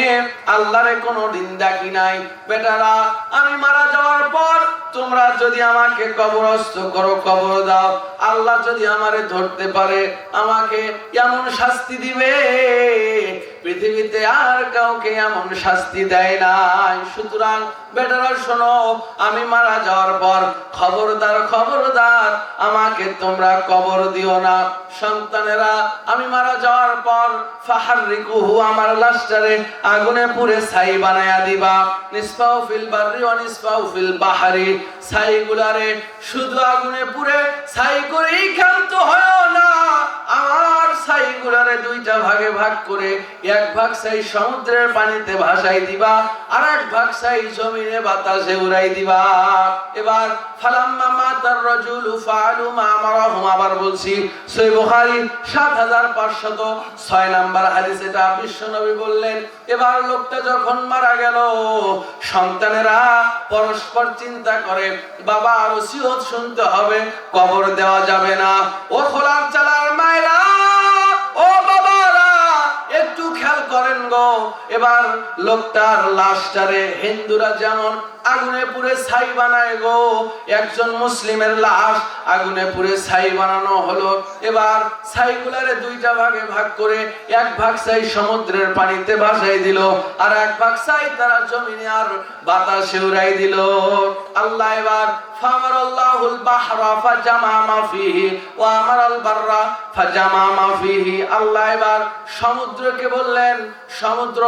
আল্লাহরে কোনো দিন ডাকি নাই, বেটারা, আমি মারা যাওয়ার পর তোমরা যদি আমাকে কবরস্থ করো, কবর দাও, আল্লাহ যদি আমারে ধরতে পারে, আমাকে এমন শাস্তি দিবে, পৃথিবীতে আর কাউকে এমন শাস্তি দেয় নাই। সুতরাং বেটারা শোনো, আমি মারা যাওয়ার পর খবরদার, খবরদার, আমাকে তোমরা কবর দিও না। সন্তানেরা, আমি মারা যাওয়ার পর ফাহাররিকুহু, আমার লাশটারে আগুনে পুড়ে ছাই বানায়া দিবা। নিসফাউ ফিল বাররি ওয়া নিসফাউ ফিল বাহরি, ছাইগুলারে শুধু আগুনে পুড়ে ছাই করেই ক্ষান্ত হয় না, আমার ছাইগুলারে দুইটা ভাগে ভাগ করে এক ভাগ ছাই সমুদ্রের পানিতে ভাসাই দিবা, আর এক ভাগ ছাই জমিনে বাতাসে উড়াই দিবা। এবার ফালাম্মা মাতার রাজুলু ফাআলু মা আমারাহুম, আবার বলছি, সহিহ বুখারী 7506 নাম্বার হাদিস। এটা বিশ্বনবী বললেন, এবার লোকটা যখন মারা গেল, সন্তানেরা পরস্পর চিন্তা করে, বাবা আর ওসিয়ত শুনতে হবে, কবর দেওয়া যাবে না। ও খোলার চালার মায়েরা, ও বাবারা, একটু খেয়াল করেন গো। এবার লোকটার লাশটারে হিন্দুরা যেমন আগুনে পুড়ে ছাই বানায় গো। একজন মুসলিমের লাশ আগুনে পুড়ে ছাই বানানো হলো। এবার ছাইগুলারে দুইটা ভাগে ভাগ করে এক ভাগ ছাই সমুদ্রের পানিতে ভাসাই দিল, আর এক ভাগ ছাই তারা জমিনে আর বাতাসে উড়াই দিল। আল্লাহ এবার ফামারাল্লাহুল বাহরা ফাজামা মা ফিহি ওয়া আমারাল বাররা ফাজামা মা ফিহি। আল্লাহ এবার সমুদ্রকে বললেন, সমুদ্র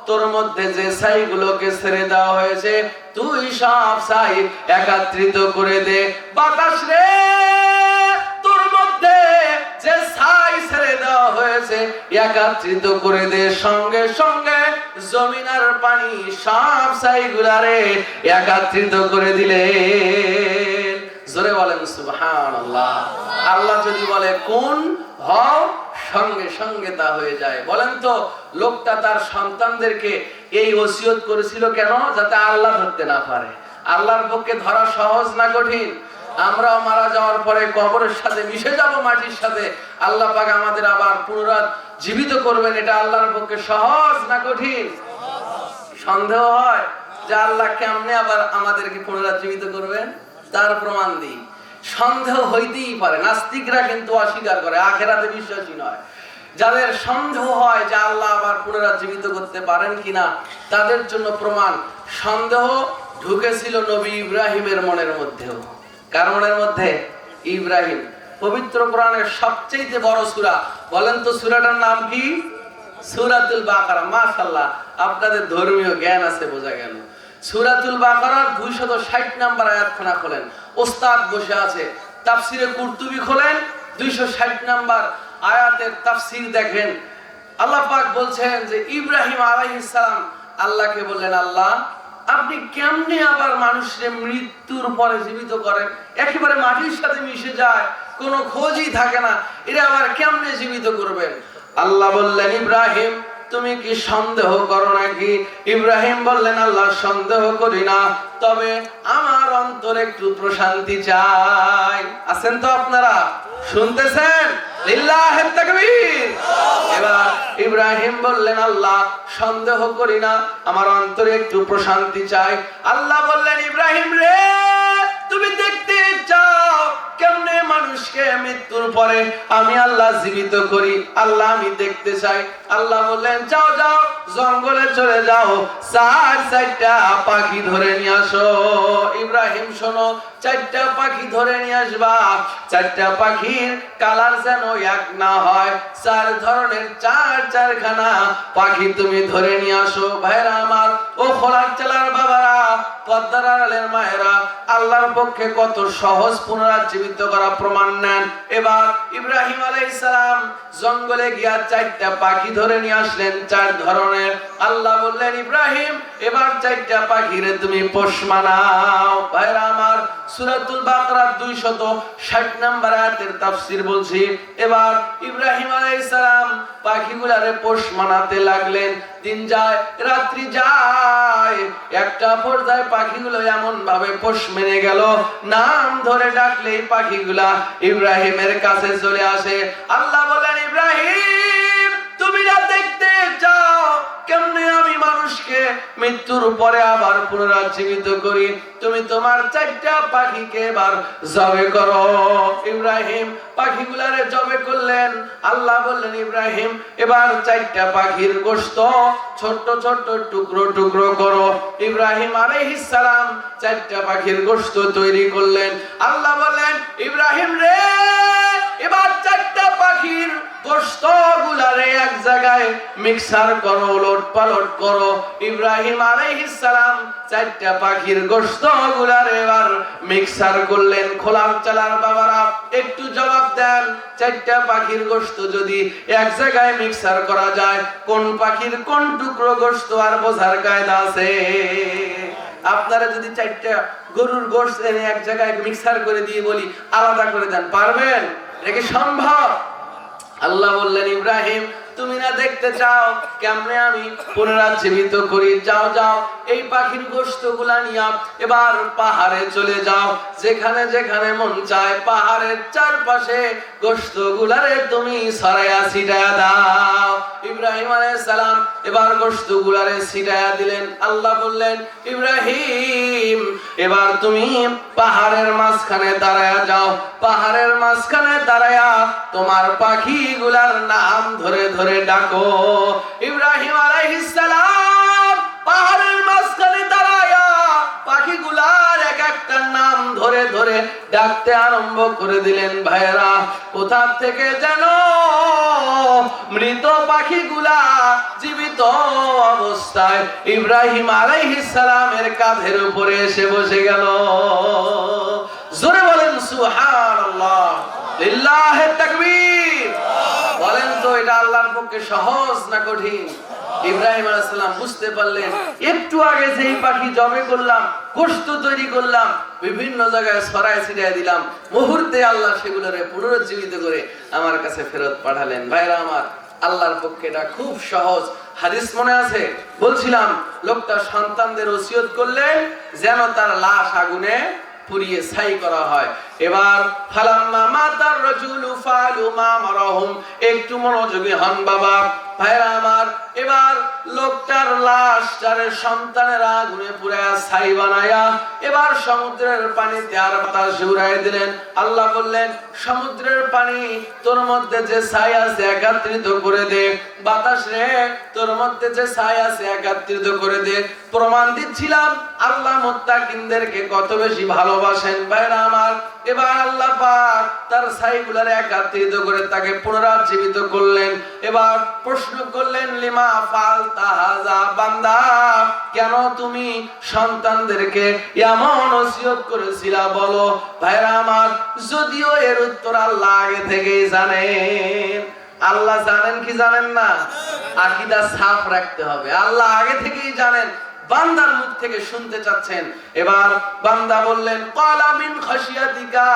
তোর মধ্যে যে ছাইগুলোকে ছেড়ে দেওয়া হয়েছে তুই সব ছাই একত্রিত করে দে। বাতাস রে তোর মধ্যে যে ছাই ছেড়ে দেওয়া হয়েছে একত্রিত করে দে। সঙ্গে সঙ্গে জমিন আর পানি সব ছাইগুলারে একত্রিত করে দিলেন। জোরে বলেন সুবহানাল্লাহ। আল্লাহ যদি বলে কোন হও, সঙ্গে সঙ্গে তা হয়ে যায়। বলেন তো লোকটা তার সন্তানদেরকে এই ওসিয়ত করেছিল কেন? যাতে আল্লাহ ধরতে না পারে। আল্লাহর পক্ষে ধরা সহজ না কঠিন? আমরাও মারা যাওয়ার পরে কবরের সাথে মিশে যাব মাটির সাথে, আল্লাহ পাক আমাদের আবার পুনরায় জীবিত করবেন, এটা আল্লাহর পক্ষে সহজ না কঠিন? সন্দেহ হয় যে আল্লাহ কেমনে আবার আমাদেরকে পুনরায় জীবিত করবেন? তার প্রমাণ দিই। সন্দেহ হইতেই পারে, নাস্তিকরা কিন্তু অস্বীকার করে, আখেরাতে বিশ্বাসী নয়। যাদের সন্দেহ হয় যে আল্লাহ আবার পুনরায় জীবিত করতে পারেন কিনা, তাদের জন্য প্রমাণ সন্দেহ ঢুকেছিল নবী ইব্রাহিমের মনের মধ্যেও। কার মনের মধ্যে? ইব্রাহিম। পবিত্র কোরআনের সবচেয়ে বড় সূরা, বলেন তো সূরাটার নাম কি? সূরাতুল বাকারা। মাশাআল্লাহ, আপনাদের ধর্মীয় জ্ঞান আছে, বোঝা গেল। সূরাতুল বাকারার 260 নম্বর আয়াতখানা খোলেন, ওস্তাদ বসে আছে, তাফসিরে কুরতুবী খোলেন, 260 নম্বর আয়াতের তাফসীর দেখেন। আল্লাহ পাক বলছেন যে ইব্রাহিম আলাইহিস সালাম আল্লাহকে বললেন, আল্লাহ আপনি কেমনে আবার মানুষের মৃত্যুর পরে জীবিত করেন? একেবারে মাটির সাথে মিশে যায়, কোনো খোঁজই থাকে না, এরা আবার কেমনে জীবিত করবেন? আল্লাহ বললেন, ইব্রাহিম তুমি কি সন্দেহ করো নাকি? ইব্রাহিম বললেন, আল্লাহ সন্দেহ করি না, তবে আমার অন্তরে একটু প্রশান্তি চাই। আছেন তো আপনারা? শুনতেছেন? লিল্লাহিত তাকবীর। এবার ইব্রাহিম বললেন, আল্লাহ সন্দেহ করি না, আমার অন্তরে একটু প্রশান্তি চাই। আল্লাহ বললেন, ইব্রাহিম রে তুমি দেখতে চাও কেমনে মানুষকে মৃত্যুর পরে আমি আল্লাহ জীবিত করি? আল্লাহ আমি দেখতে চাই। আল্লাহ বললেন, যাও যাও জঙ্গলে চলে যাও, 4টা পাখি ধরে নিয়ে আসো। ইব্রাহিম শোনো, 4টা পাখি ধরে নিয়ে আসবা। 4টা পাখির কালার যেন এক না হয়, 4 ধরনের 4খানা পাখি তুমি ধরে নিয়ে আসো। ভাইরা আমার, ও খোলার চালার বাবারা, পর্দার আড়ালের মায়েরা, আল্লাহর পক্ষে কত সহজ পুনরুজ্জীবিত করা প্রমাণ নেন। এবার ইব্রাহিম আলাইহিস সালাম জঙ্গলে গিয়া 4টা পাখি ধরে নিয়ে আসলেন, 4 ধরনের। আল্লাহ বললেন, ইব্রাহিম এবার 4টা পাখিরে তুমি পোষ মানাও। ভাইরা আমার, সূরাতুল বাকারা 260 নম্বর আয়াতের তাফসীর বলছি। এবার ইব্রাহিম আলাইহিস সালাম পাখিগুলারে পোষ মানাতে লাগলেন। দিন যায় রাত্রি যায়, একটা পর্যায়ে পাখিগুলো এমন ভাবে পোষ মেনে গেল, নাম ধরে ডাকলেই পাখিগুলা ইব্রাহিমের কাছে চলে আসে। আল্লাহ বলেন, ইব্রাহিম তুমি না দেখতে চাও কেমনে আমি মানুষকে মৃত্যুর পরে আবার পুনরুজ্জীবিত করি? তুমি তোমার 4টা পাখিকে এবার জবে করো। ইব্রাহিম পাখিগুলারে জবে করলেন। আল্লাহ বললেন, ইব্রাহিম এবার 4টা পাখির গোশত ছোট ছোট টুকরো টুকরো করো। ইব্রাহিম আলাইহিস সালাম 4টা পাখির গোশত তৈরি করলেন। আল্লাহ বললেন, ইব্রাহিম রে এবার 4টা পাখির গোশত গুলারে এক জায়গায় মিক্সার করো, উলট পালট করো। ইব্রাহিম আলাইহিস সালাম 4টা পাখির গোশত গুলারে এবার মিক্সার করলেন। খোলার চালার বাবারা একটু জবাব দেন, 4টা পাখির গোশত যদি এক জায়গায় মিক্সার করা যায়, কোন পাখির কোন টুকরো গোশত আর বোঝার কায়দা আছে? আপনারা যদি 4টা গরুর গোশত এনে এক জায়গায় মিক্সার করে দিয়ে বলি আলাদা করে দেন, পারবেন? এটা কি সম্ভব? আল্লাহ বললেন, ইব্রাহিম তুমি না দেখতে চাও কেমনে আমি পুনরুজ্জীবিত করি? যাও যাও, এই পাখির গোশতগুলা নিয়া এবার পাহাড়ে চলে যাও, যেখানে যেখানে মন চায় পাহাড়ের চারপাশে গোশতগুলারে তুমি ছড়াইয়া ছিটায়া দাও। ইব্রাহিম আলাইহিস সালাম এবার গোশতগুলারে ছিটায়া দিলেন। আল্লাহ বললেন, ইব্রাহিম এবার তুমি পাহাড়ের মাঝখানে দাঁড়ায়া যাও, পাহাড়ের মাঝখানে দাঁড়ায়া তোমার পাখিগুলার নাম ধরে ধরে ডাকো। ইব্রাহিম আলাইহিস সালাম পাহাড়ের মাঝখানে দাঁড়ায়া পাখিগুলার এক একটা নাম ধরে ধরে ডাকতে আরম্ভ করে দিলেন। ভাইরা, কোথা থেকে যেন মৃত পাখিগুলা জীবিত অবস্থায় ইব্রাহিম আলাইহিস সালামের কাঁধের উপরে এসে বসে গেল। জোরে বলেন সুবহানাল্লাহ, লিল্লাহি তাকবীর। বলেন তো এটা আল্লাহর পক্ষে সহজ না কঠিন? ইব্রাহিম আলাইহিস সালাম বুঝতে পারলেন, একটু আগে যেই পাখি জবে করলাম, গোশত তৈরি করলাম, বিভিন্ন জায়গায় ছড়ায় ছিটিয়ে দিলাম, মুহূর্তে আল্লাহ সেগুলোরে পুনরুজ্জীবিত করে আমার কাছে ফেরত পাঠালেন। ভাইরা আমার, আল্লাহর পক্ষে এটা খুব সহজ। হাদিস মনে আছে? বলছিলাম লোকটা সন্তানদের ওসিয়ত করলেন যেন তার লাশ আগুনে পুড়িয়ে ছাই করা হয়। এবার ফালাম্মা মাতার রাজুলু ফালু মা মারহুম, একটু মনোযোগী হন বাবা। ভাইরা আমার, এবার লোকটার লাশ তার সন্তানের আগুনে পুড়ায়া ছাই বানায়া এবার সমুদ্রের পানিতে আর বাতাসে উড়াই দিলেন। আল্লাহ বললেন, সমুদ্রের পানি তোর মধ্যে যে ছাই আছে একত্রিত করে দে, বাতাস রে তোর মধ্যে যে ছাই আছে একত্রিত করে দে। প্রমাণ দিচ্ছিলাম আল্লাহ মুত্তাকিনদেরকে কত বেশি ভালোবাসেন। ভাইরা আমার, এবার আল্লাহ পাক তার ছাইগুলোরে একত্রিত করে তাকে পুনরুজ্জীবিত করলেন। এবার প্রশ্ন করলেন, লিমা ফালতা হাযা, বান্দা কেন তুমি সন্তানদেরকে এমন ওসিয়ত করেছিলা বলো? ভাইরা আমার, যদিও এর উত্তর আল্লাহ আগে থেকেই জানেন। আল্লাহ জানেন কি জানেন না? আকীদা সাফ রাখতে হবে। আল্লাহ আগে থেকেই জানেন, বান্দার মুখ থেকে শুনতে চাচ্ছেন। এবার বান্দা বললেন, ক্বালা মিন খাশিয়াতিকা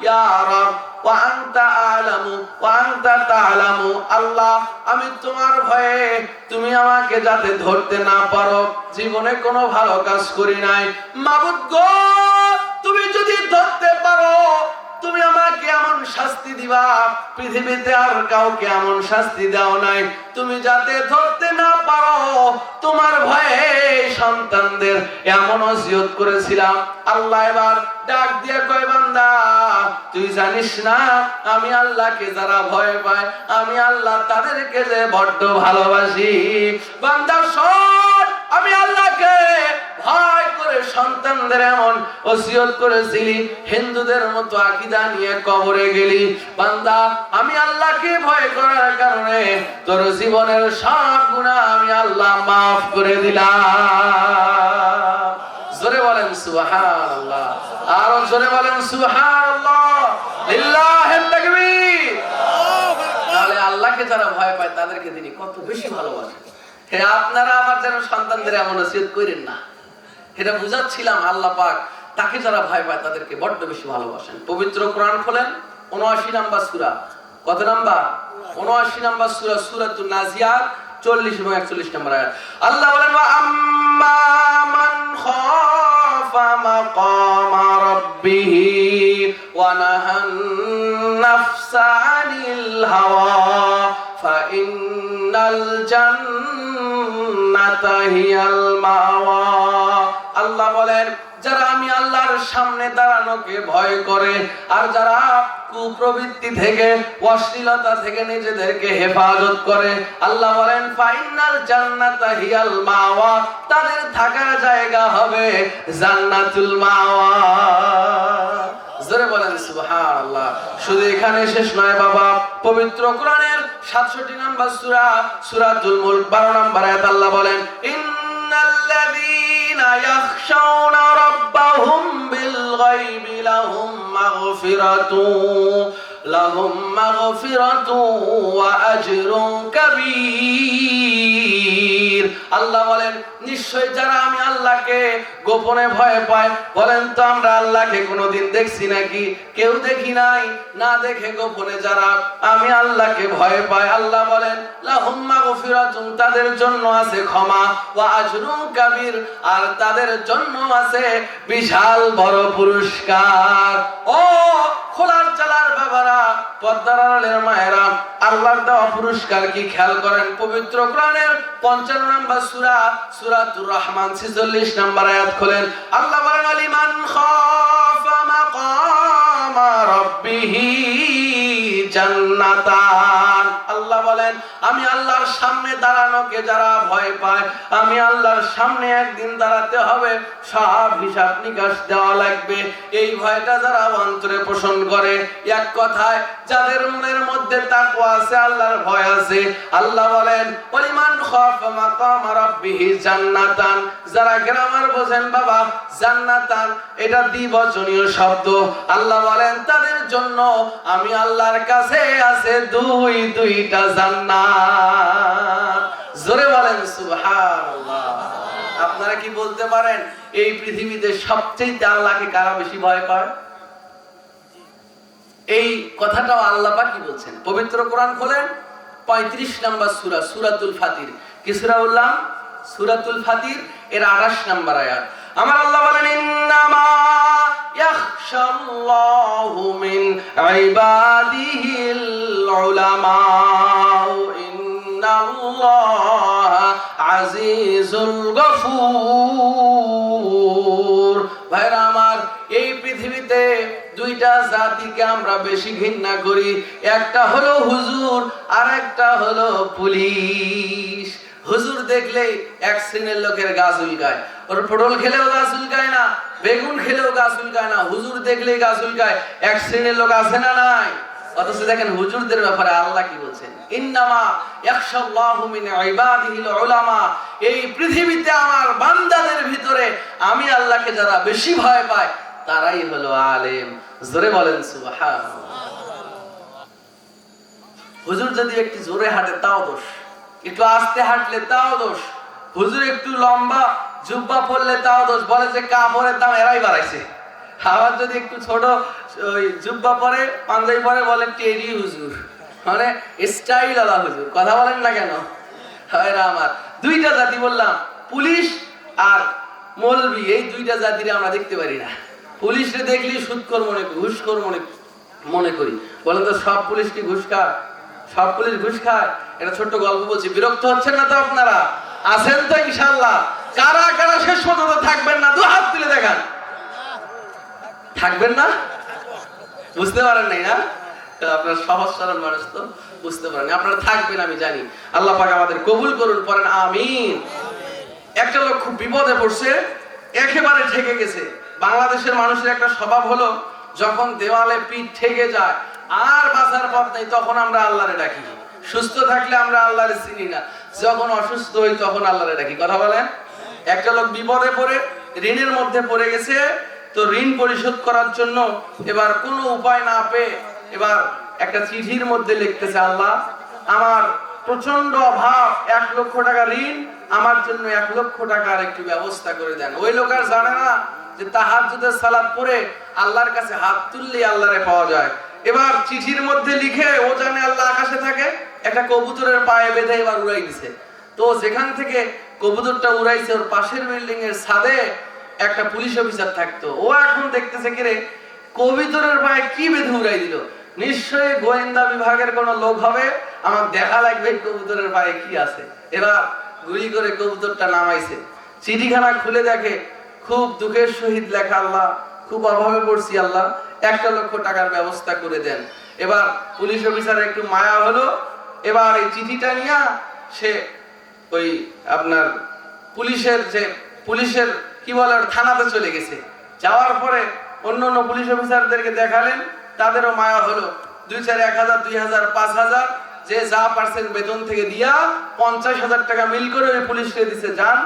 ইয়া রাব ওয়া আনতা আ'লামু ওয়া আনতা তা'লামু। আল্লাহ, আমি তোমার ভয়ে তুমি আমাকে যাতে ধরতে না পারো, জীবনে কোনো ভালো কাজ করি নাই। মাবুদ গো, তুমি যদি ধরতে পারো তুমি আমাকে এমন শাস্তি দিবা, পৃথিবীতে আর কাউকে এমন শাস্তি দাও নাই। তুমি যাতে ধরতে না পারো তোমার ভয়ে সন্তানদের এমন ওসিয়ত করেছিলাম। আল্লাহ এবার ডাক দিয়ে কয়, বান্দা তুই জানিস না আমি আল্লাহকে যারা ভয় পায় আমি আল্লাহ তাদেরকে যে বড্ড ভালোবাসি। বান্দা শোন, আমি আল্লাহকে ভয় করে সন্তানদের এমন ওসিয়ত করেছিলি, হিন্দুদের মতো আকীদা নিয়ে কবরে গেলি। বান্দা, আমি আল্লাহকে ভয় করার কারণে তোর জীবনের সব গুনাহ আমি আল্লাহ মাফ করে দিলাম। জোরে বলেন সুবহানাল্লাহ, আর জোরে বলেন সুবহানাল্লাহ, লিল্লাহি তাকবীর। তাহলে আল্লাহকে যারা ভয় পায় তাদেরকে তিনি কত বেশি ভালোবাসেন। হে আপনারা আমার যেন সন্তানদের এমন ওসিয়ত করেন না, এটা বুঝাচ্ছিলাম। আল্লাহ পাক তাকে যারা ভয় পায় তাদেরকে বড্ড বেশি ভালোবাসেন। পবিত্র কোরআন খোলেন, ৭৯ নাম্বার সূরা। কত নাম্বার? ৭৯ নাম্বার সূরা, সূরাতুন নাজিয়াত, ৪০ এবং ৪১ নম্বর আয়াত। আল্লাহ বলেন, ওয়া আম্মা মান খাফা মাকামা রাব্বিহি ওয়া নাহান নাফসা আনিল হাওয়া ফাইন্নাল জান্নাতা হিয়াল মাওয়া। আল্লাহ বলেন, যারা আমি আল্লাহর সামনে দাঁড়ানোকে ভয় করে আর যারা কুপ্রবৃত্তি থেকে অশ্লীলতা থেকে নিজেদেরকে হেফাজত করে, আল্লাহ বলেন ফাইনাল জান্নাতা হিয়াল মাওয়া, তাদের থাকার জায়গা হবে জান্নাতুল মাওয়া। জোরে বলেন সুবহানাল্লাহ। শুধু এখানে শেষ নয় বাবা, পবিত্র কোরআনের ৬৭ নম্বর সূরা, সূরাতুল মুলক ১২ নম্বর আয়াত আল্লাহ বলেন, ইন্নাল্লাযীনা ইয়াখশাউনা রাব্বাহুম বিল গায়বি লাহুম মাগফিরাতুন লাহুম মাগফিরাতুন ওয়া আজরুন কাবীর। আল্লাহ বলেন নিশ্চয় যারা আমি আল্লাহকে গোপনে ভয় পায়, বলেন তো আমরা আল্লাহকে কোনোদিন দেখছি নাকি? কেউ দেখি নাই, না দেখে গোপনে যারা আমি আল্লাহকে ভয় পায়, আল্লাহ বলেন লাহুম মাগফিরাতুন, তাদের জন্য আছে ক্ষমা, ওয়া আজরুন কাবীর, আর তাদের জন্য আছে বিশাল বড় পুরস্কার। ও খোলার চালার বাবারা, পর্দার আড়ালের মায়েরা, আল্লাহর দেওয়া পুরস্কার কি খেয়াল করেন। পবিত্র কোরআনের 55 নম্বর সূরা সূরাতুর রহমান 46 নম্বর আয়াত খোলেন। আল্লাহ বলেন লিমান খাফা মাকামা রাব্বিহি জান্নাতান। আল্লাহ বলেন আমি আল্লাহর সামনে দাঁড়ানোকে যারা ভয় পায়, আমি আল্লাহর সামনে একদিন দাঁড়াতে হবে, সব হিসাব নিকাশ দেওয়া লাগবে, এই ভয়টা যারা অন্তরে পোষণ করে, এক কথায় যাদের মনের মধ্যে তাকওয়া আছে, আল্লাহর ভয় আছে, আল্লাহ বলেন ওয়ালিমান খাফা মাকামা রাব্বিহি জান্নাতান, যারা গ্রামার বোঝেন বাবা, জান্নাতান এটা দ্বিবচনীয় শব্দ। আল্লাহ বলেন তাদের জন্য আমি আল্লাহর কাছে আছে দুইটা জান্নাত। জোরে বলেন সুবহানাল্লাহ। আপনারা কি বলতে পারেন এই পৃথিবীতে সবচেয়ে আল্লাহকে কারা বেশি ভয় পায়? এই কথাটাও আল্লাহ পাক কি বলছেন? পবিত্র কোরআন খোলেন 35 নম্বর সূরা সূরাতুল ফাতির। কি সূরা বললাম? সূরাতুল ফাতির এর 28 নম্বর আয়াত। আমার আল্লাহ বলেন ইন্নামা ইয়াখশাল্লাহু মিন ইবাদিহিল উলামা ইন্নাল্লাহা আজিজুল গফুর। ভাইরা আমার, এই পৃথিবীতে দুইটা জাতিকে আমরা বেশি ঘৃণা করি, একটা হলো হুজুর আর একটা হলো পুলিশ। হুজুর দেখলেই এক শ্রেণীর লোকের গা চুলকায়, ওর পটল খেলেও গা চুলকায় না, বেগুন খেলেও গা চুলকায় না, হুজুর দেখলেই গা চুলকায়। এক শ্রেণীর লোক আছে না নাই? অথচ দেখেন হুজুরদের ব্যাপারে আল্লাহ কি বলছেন? ইন্নামা ইয়াখশাল্লাহু মিন ইবাদিহিল উলামা, এই পৃথিবীতে আমার বান্দাদের ভিতরে আমি আল্লাহকে যারা বেশি ভয় পায় তারাই হলো আলেম। জোরে বলেন সুবহানাল্লাহ। হুজুর যদি একটু জোরে হাঁটে তাও দোষ, একটু আস্তে হাঁটলে তাও দোষ, হুজুর একটু লম্বা জুব্বা পরলে তাও দোষ, বলে যে কাপড়ের দাম এরাই বাড়াইছে। আবার যদি একটু ছোট ওই জুব্বা পরে, পাঞ্জাবি পরে, বলে টেরি হুজুর, মানে স্টাইল আলা হুজুর। কথা বলেন না কেন? ভাইরা আমার, দুইটা জাতি বললাম, পুলিশ আর মৌলবি, এই দুইটা জাতিরে আমরা দেখতে পারি না। পুলিশরে দেখলি সুদখোর মনে করি, ঘুষখোর মনে করি। বলেন তো সব পুলিশ কি ঘুষ খায়? সব পুলিশ ঘুষ খায়? এটা ছোট্ট গল্প বলছি, বিরক্ত হচ্ছেন না তো আপনারা? আছেন তো ইনশাআল্লাহ? কারা কারা শেষ পর্যন্ত থাকবেন না দু হাত তুলে দেখান। থাকবেন না? বুঝতে পারেন নাই না? আপনার সহজ সরল মানুষ তো বুঝতে পারেন, আপনারা থাকবেন আমি জানি। আল্লাহ পাক আমাদের কবুল করুন, পড়েন আমিন। একটা লোক খুব বিপদে পড়ছে, একেবারে ঠেকে গেছে। বাংলাদেশের মানুষের একটা স্বভাব হলো, যখন দেওয়ালে পিঠ ঠেকে যায় আর বাঁচার পথ নেই, তখন আমরা আল্লাহরে ডাকি। সুস্থ থাকলে আমরা আল্লাহরে চিনি না, যখন অসুস্থ হই তখন আল্লাহরে ডাকি। কথা বলেন? একটা লোক বিপদে পড়ে ঋণের মধ্যে পড়ে গেছে, তো ঋণ পরিশোধ করার জন্য এবার কোনো উপায় না পেয়ে এবার একটা চিঠির মধ্যে লিখতেছে, আল্লাহ আমার প্রচন্ড অভাব, 1 লক্ষ টাকা ঋণ, আমার জন্য 1 লক্ষ টাকার একটু ব্যবস্থা করে দেন। ওই লোক আর জানে না যে তাহাজ্জুদের সালাত পড়ে আল্লাহর কাছে হাত তুললেই আল্লাহরে পাওয়া যায়। এবার চিঠির মধ্যে লিখে, ও জানে আল্লাহ আকাশে থাকে, একটা কবুতরের পায়ে বেঁধে এবার উড়াই দিছে। তো যেখান থেকে কবুতরটা উড়াইছে, ওর পাশের বিল্ডিং এর ছাদে একটা পুলিশ অফিসার থাকতো। ও এখন দেখতেছে, কিরে কবুতরের পায়ে কি বেঁধে উড়াই দিল, নিশ্চয়ই গোয়েন্দা বিভাগের কোন লোক হবে, আমার দেখা লাগবে কবুতরের পায়ে কি আছে। এবার গুলি করে কবুতরটা নামাইছে, চিঠিখানা খুলে দেখে খুব দুঃখের সহিত লেখা, আল্লাহ খুব অভাবে পড়ছি, আল্লাহ 1 লক্ষ টাকার ব্যবস্থা করে দেন। এবার পুলিশ অফিসারের একটু মায়া হলো, এবার এই চিঠিটা নিয়ে সে ওই আপনার পুলিশের কি বলে থানাতে চলে গেছে। যাওয়ার পরে অন্য পুলিশ অফিসারদেরকে দেখালেন, তাদেরও মায়া হলো। 2-4 1000 2000 5000 যে যা পারছেন বেতন থেকে দিয়া 50,000 টাকা মিল করে ওই পুলিশকে দিছে, যান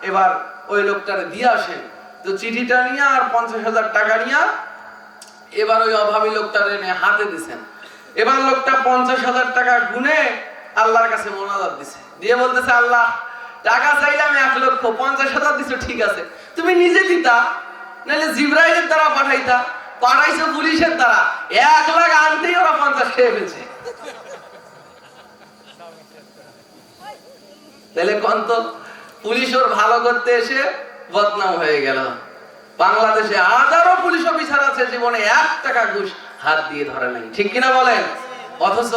এবার ওই লোকটারে দিয়ে আসেন। তো চিঠিটা নিয়ে আর 50,000 টাকা নিয়ে এবার ওই অভাবী লোকটারে নিয়ে হাতে দিছেন। এবার লোকটা 50,000 টাকা গুনে আল্লাহর কাছে মোনাজাত দিছে, দিয়ে বলতেছে আল্লাহ টাকা চাইলাম 1 লক্ষ, 50,000 দিছো ঠিক আছে, তুমি নিজে দিতা নাহলে জিবরাইলের দ্বারা পাঠাইতা, পাঠাইছো পুলিশের দ্বারা, 1 লাখ আনতেই ওরা 50 খেয়ে ফেলছে। তাহলে কোন তো পুলিশ ওর ভালো করতে এসে বদনাম হয়ে গেল। বাংলাদেশে হাজারো পুলিশ অফিসার আছে জীবনে 1 টাকা ঘুষ হাত দিয়ে ধরে নাই, ঠিক কিনা বলেন? অথচ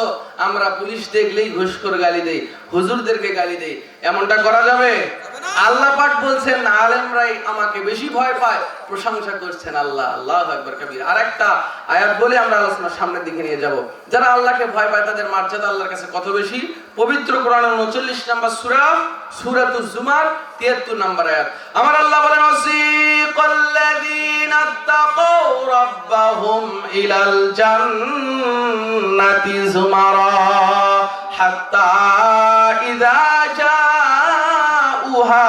আমরা পুলিশ দেখলেই ঘুষখোর গালি দেই, হুজুরদেরকে গালি দেই। এমনটা করা যাবে? আল্লাহ পাক বলছেন আলেমরাই আমাকে বেশি ভয় পায়, প্রশংসা করছেন আল্লাহ। আল্লাহু আকবার কবীর। আরেকটা আয়াত বলে আমরা আলোচনার সামনের দিকে নিয়ে যাব। যারা আল্লাহকে ভয় পায় তাদের মর্যাদা আল্লাহর কাছে কত বেশি। পবিত্র কোরআনের 39 নম্বর সূরা, সূরাতুজ জুমার 73 নম্বর আয়াত। আমার আল্লাহ বলেন ওয়াসিকাল্লাযীনা তাকাউ রাব্বাহুম ইলাল জান্নাতি যুমারা হাত্তা ইযা জাউহা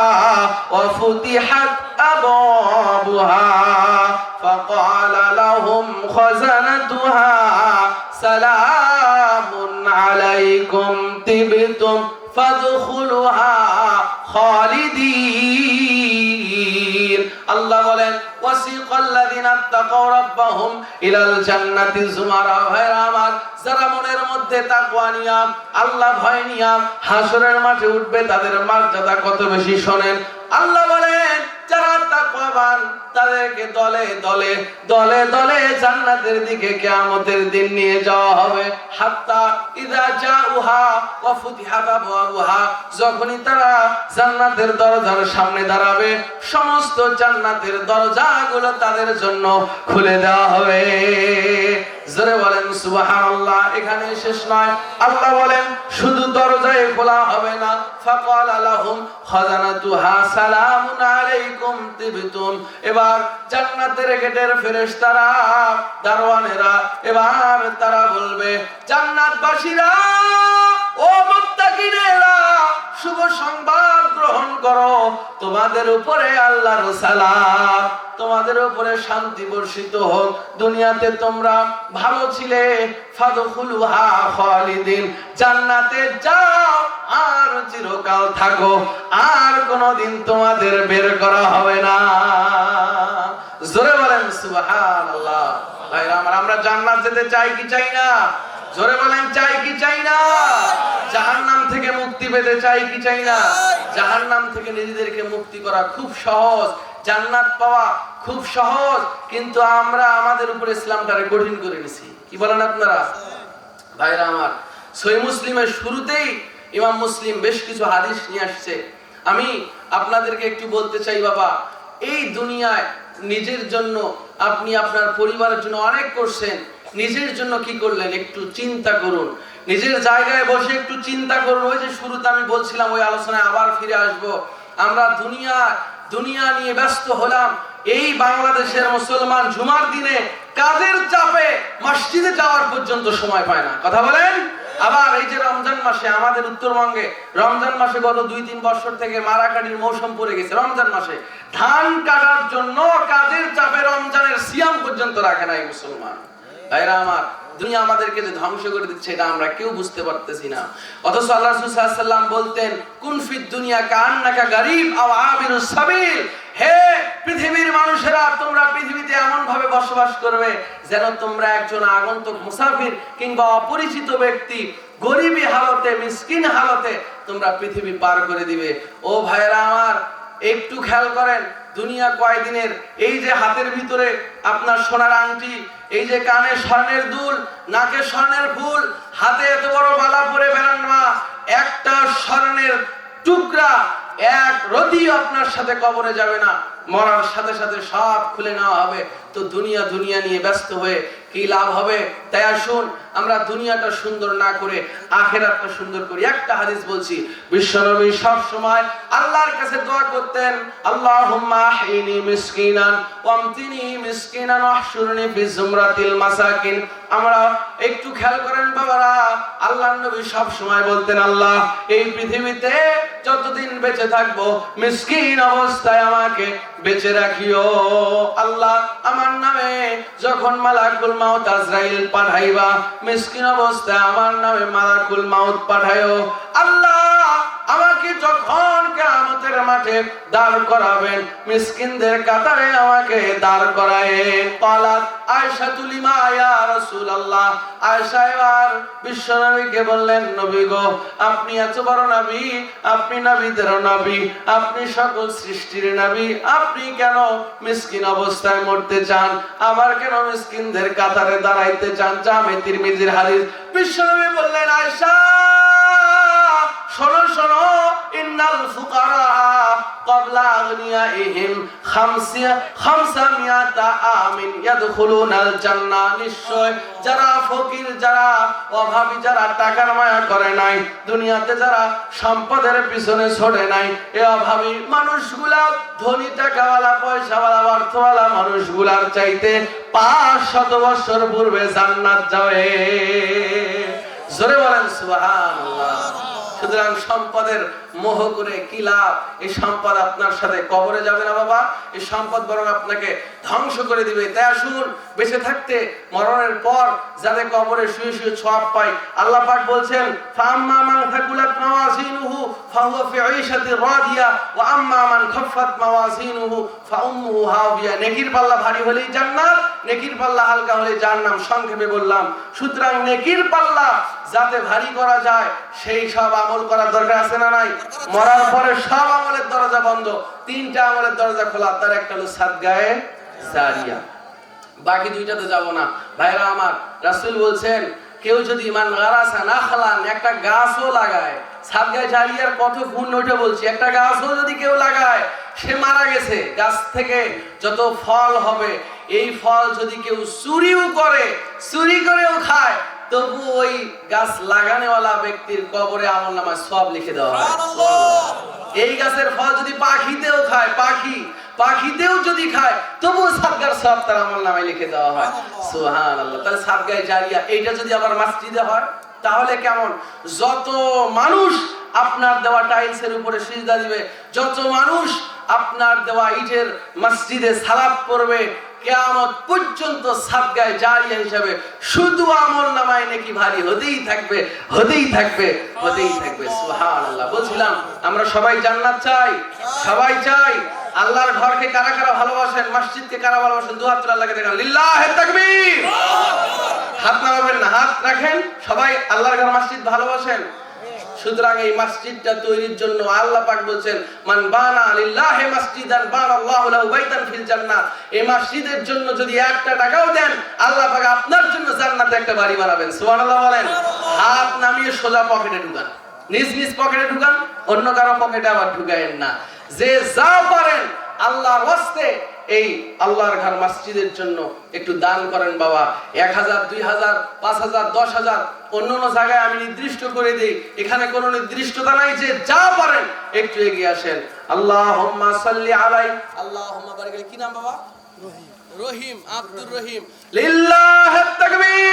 ওয়া ফুতিহাত আবওয়াবুহা ফাকালা লাহুম খাযানাতুহা সালামুন আলাইকুম তিবতুম ফাদখুলুহা খালিদিন। আল্লাহ বলেন ওয়াসিকাল্লাযীনা তাকাউ রাব্বাহুম ইলাল জান্নাতি যুমারা। ভাইরা আমার, যারা মনের মধ্যে তাকওয়া নিয়া আল্লাহ ভয় নিয়া হাসরের মাঠে উঠবে তাদের মর্যাদা কত বেশি শোনেন। আল্লাহ বলেন যারা তাকওয়াবান তাদেরকে দলে দলে দলে দলে জান্নাতের দিকে কিয়ামতের দিন নিয়ে যাওয়া হবে। হাত্তা ইযা জাউহা ওয়া ফুতিহাত আবওয়াবুহা, যখনই তারা জান্নাতের দরজার সামনে দাঁড়াবে সমস্ত জান্নাতের দরজাগুলো তাদের জন্য খুলে দেওয়া হবে। জোরে বলেন সুবহানাল্লাহ। এখানে শেষ নয়, আল্লাহ বলেন শুধু দরজায় খোলা হবে না, ফাকালা লাহুম খাযানাতুহা সালামুন আলাইকুম তিবতুম। এবার জান্নাতের গেটের ফেরেশতারা, দারওয়ানেরা এবার তারা বলবে জান্নাতবাসীরা, ও মুত্তাকিনেরা, শুভ সংবাদ গ্রহণ করো, তোমাদের উপরে আল্লাহর সালাম, তোমাদের উপরে শান্তি বর্ষিত হোক। দুনিয়াতে তোমরা ভালো ছিলে, ফাদখুলুহা খালিদিন, জান্নাতে যাও আর চিরকাল থাকো, আর কোনদিন তোমাদের বের করা হবে না। জোরে বলেন সুবহানাল্লাহ। ভাইরা আমার, আমরা জান্নাত যেতে চাই কি চাই না? জোরে বলেন চাই কি চাই না? জাহান্নাম থেকে মুক্তি পেতে চাই কি চাই না? জাহান্নাম থেকে নিজেদেরকে মুক্তি করা খুব সহজ, জান্নাত পাওয়া খুব সহজ, কিন্তু আমরা আমাদের উপর ইসলামটারে কঠিন করে নিছি। কি বলেন আপনারা? ভাইরা আমার, সহিহ মুসলিমের শুরুতেই ইমাম মুসলিম বেশ কিছু হাদিস নিয়ে আসছে। আমি আপনাদেরকে একটু বলতে চাই, বাবা, এই দুনিয়ায় নিজের জন্য আপনি আপনার পরিবারের জন্য অনেক করছেন, নিজের জন্য কি করলেন একটু চিন্তা করুন। নিজের জায়গায় বসে একটু চিন্তা করুন। ওই যে শুরুতে আমি বলছিলাম, ওই আলোচনায় আবার ফিরে আসব। আমরা দুনিয়া নিয়ে ব্যস্ত হলাম। এই বাংলাদেশের মুসলমান জুমার দিনে কাজের চাপে মসজিদে যাওয়ার পর্যন্ত সময় পায় না। কথা বলেন। আবার এই যে রমজান মাসে আমাদের উত্তরবঙ্গে রমজান মাসে গত 2-3 বছর থেকে মারাকাটির মৌসুম পড়ে গেছে। রমজান মাসে ধান কাটার জন্য কাজের চাপে রমজানের সিয়াম পর্যন্ত রাখে না এই মুসলমান। ভাইরা আমার, দুনিয়া আমাদেরকে যে ধ্বংস করে দিচ্ছে এটা আমরা কেউ বুঝতে পারতেছি না। অথচ আল্লাহ রাসূল সাল্লাল্লাহু আলাইহি ওয়াসাল্লাম বলতেন কুন ফিদ দুনিয়া কান্নাকা গারীব আও আবিরুস সাবিল। হে পৃথিবীর মানুষেরা, তোমরা পৃথিবীতে এমন ভাবে বসবাস করবে যেন তোমরা একজন আগন্তুক মুসাফির কিংবা অপরিচিত ব্যক্তি, গরিবী হালতে, মিসকিন হালতে তোমরা পৃথিবী পার করে দিবে। ও ভাইরা আমার, একটু খেয়াল করেন, দুনিয়া কয়দিনের। এই যে হাতের ভিতরে আপনার সোনার আংটি, এই যে কানে স্বর্ণের দুল, নাকে স্বর্ণের ফুল, হাতে এত বড় মালা পরে বেড়ান না, একটা স্বর্ণের টুকরা এক রতি আপনার সাথে কবরে যাবে না, মরার সাথে সাথে সব খুলে নেওয়া হবে। তো দুনিয়া নিয়ে ব্যস্ত হয়ে কি লাভ হবে? তাই আসুন আমরা দুনিয়াটা সুন্দর না করে আখিরাতটা সুন্দর করি। একটা হাদিস বলছি, বিশ্বনবী সব সময় আল্লাহর কাছে দোয়া করতেন, আল্লাহুম্মা আহইনি মিসকিনান ওয়ামতিনি মিসকিনান ওয়াহশুরনি ফি জুমরাতিল মাসাকিন। আমরা একটু খেয়াল করেন বাবারা, আল্লাহর নবী সব সময় বলতেন, আল্লাহ এই পৃথিবীতে যতদিন বেঁচে থাকবো মিসকিন অবস্থায় আমাকে বেঁচে রাখিও। আল্লাহ আমার নামে যখন মালাকুল মাউত আজরাইল পাঠাইবা, মিসকিন অবস্থায় আমার নামে মালাকুল মাউত পাঠায়ো। আল্লাহ আমাকে যখন কিয়ামতের মাঠে দাঁড় করাবেন, মিসকিনদের কাতারে আমাকে দাঁড় করায়েন। ক্বালাত আয়েশাতুল লিমা ইয়া রাসূলুল্লাহ, আয়েশা এবার বিশ্বনবীকে বললেন, নবী গো, আপনি এত বড় নবী, আপনি নবীদের নবী, আপনি সকল সৃষ্টির নবী, আপনি কেন মিসকিন অবস্থায় মরতে চান? আবার কেন মিসকিনদের কাতারে দাঁড়াইতে চান? জামে তিরমিজির হাদিস। বিশ্বনবী বললেন, আয়েশা শোনো শোনো, ইন্নাল ফুকারা ক্বাবলা আগনিয়াইহিম খামসামিয়াতা আমিন ইয়াদখুলুনাল জান্নাহ। নিশ্চয় যারা ফকির, যারা অভাবী, যারা টাকার মায়া করে নাই, দুনিয়াতে যারা সম্পদের পিছনে ছড়ে নাই, এই অভাবী মানুষগুলা ধনী, টাকাওয়ালা, পয়সাওয়ালা, অর্থওয়ালা মানুষগুলার চাইতে 500 বছর পূর্বে জান্নাত যাবে। জোরে বলেন সুবহানাল্লাহ। সুতরাং সম্পদের মোহ করে কি লাভ? এই সম্পদ আপনার সাথে কবরে যাবে না বাবা, এই সম্পদ বরং আপনাকে ধ্বংস করে দিবে। তাই আসুন বেঁচে থাকতে, মরণের পর যাতে কবরে শুয়ে শুয়ে সওয়াব পাই। আল্লাহ পাক বলছেন, ফাআম্মা মান থাকুলাত মাওয়াজিনুহু ফাহুয়া ফি ঈশাতির রাদিয়া ওয়া আম্মা মান খাফফাত মাওয়াজিনুহু ফাউম্মুহু হাওিয়া। নেকির পাল্লা ভারী হলেই জান্নাত, নেকির পাল্লা হালকা হলেই জাহান্নাম। সংক্ষেপে বললাম। সুতরাং নেকির পাল্লা যাতে ভারী করা যায় সেই সব আমল করার দরকার আছে না নাই? মরার পরে সব আমলের দরজা বন্ধ, 3টা আমলের দরজা খোলা। তার একটা হলো সাদগায়ে জারিয়া, বাকি 2টাতে যাব না। ভাইরা আমার, রাসূল বলছেন, কেউ যদি মান গারাসা নাখলান, একটা গাছও লাগায়, সাদগায়ে জারিয়ার কত গুণ ওইটা বলছি, একটা গাছও যদি কেউ লাগায়, সে মারা গেছে, গাছ থেকে যত ফল হবে এই ফল যদি কেউ চুরিও করে, চুরি করেও খায়, তবু ওই গাছ লাগানোওয়ালা ব্যক্তির কবরে আমলনামায় সওয়াব লিখে দেওয়া হয়। এই গাছের ফল যদি পাখিতেও খায়, পাখিতেও যদি খায়, তবু সাদগার সওয়াব তার আমলনামায় লিখে দেওয়া হয়। সুবহানাল্লাহ। তাহলে সাদগায়ে জারিয়া এইটা যদি আবার মসজিদে হয় তাহলে কেমন? যত মানুষ আপনার দেওয়া টাইলসের উপরে সিজদা দিবে, যত মানুষ আপনার দেওয়া ইটের মসজিদে সালাত পড়বে, কিয়ামত পর্যন্ত সাদগায়ে জারিয়া হিসাবে শুধু আমলনামায় নেকি ভারী হতেই থাকবে, হতেই থাকবে, হতেই থাকবে। সুবহানাল্লাহ। বলছিলাম আমরা সবাই জান্নাত চাই, সবাই চাই। আল্লাহর ঘরকে কারা কারা ভালোবাসেন, মসজিদকে কারা ভালোবাসেন? দুই হাত তুলে আল্লাহকে দেখান, লিল্লাহি তাকবীর। হাত নামাবেন না, হাত রাখেন। সবাই আল্লাহর ঘর মসজিদ ভালোবাসেন। সুতরাং এই মসজিদটা তৈরির জন্য আল্লাহ পাক বলছেন, মান বানা লিল্লাহি মাসজিদান বানাল্লাহু লাহু বাইতান ফিল জান্নাহ। এই মসজিদের জন্য যদি 1টা টাকাও দেন, আল্লাহ পাক আপনার জন্য জান্নাতে একটা বাড়ি বানাবেন। সুবহানাল্লাহ বলেন। হাত নামিয়ে সোজা পকেটে ঢুকান, নিজ নিজ পকেটে ঢুকান, অন্য কারো পকেটে আবার ঢুকায়েন না। যে যা পারেন আল্লাহর ওয়াস্তে এই আল্লাহর ঘর মসজিদের জন্য একটু দান করেন বাবা। 1000, 2000, 5000, 10000 অন্য জায়গায় আমি নির্দিষ্ট করে দেই, এখানে কোনো নির্দিষ্টতা নাই। যে যা পারেন একটু এগিয়ে আসেন। আল্লাহুম্মা সাল্লি আলাই, আল্লাহুম্মা বারিক। কি নাম বাবা? রহিম, আব্দুর রহিম। লিল্লাহি তাকবীর।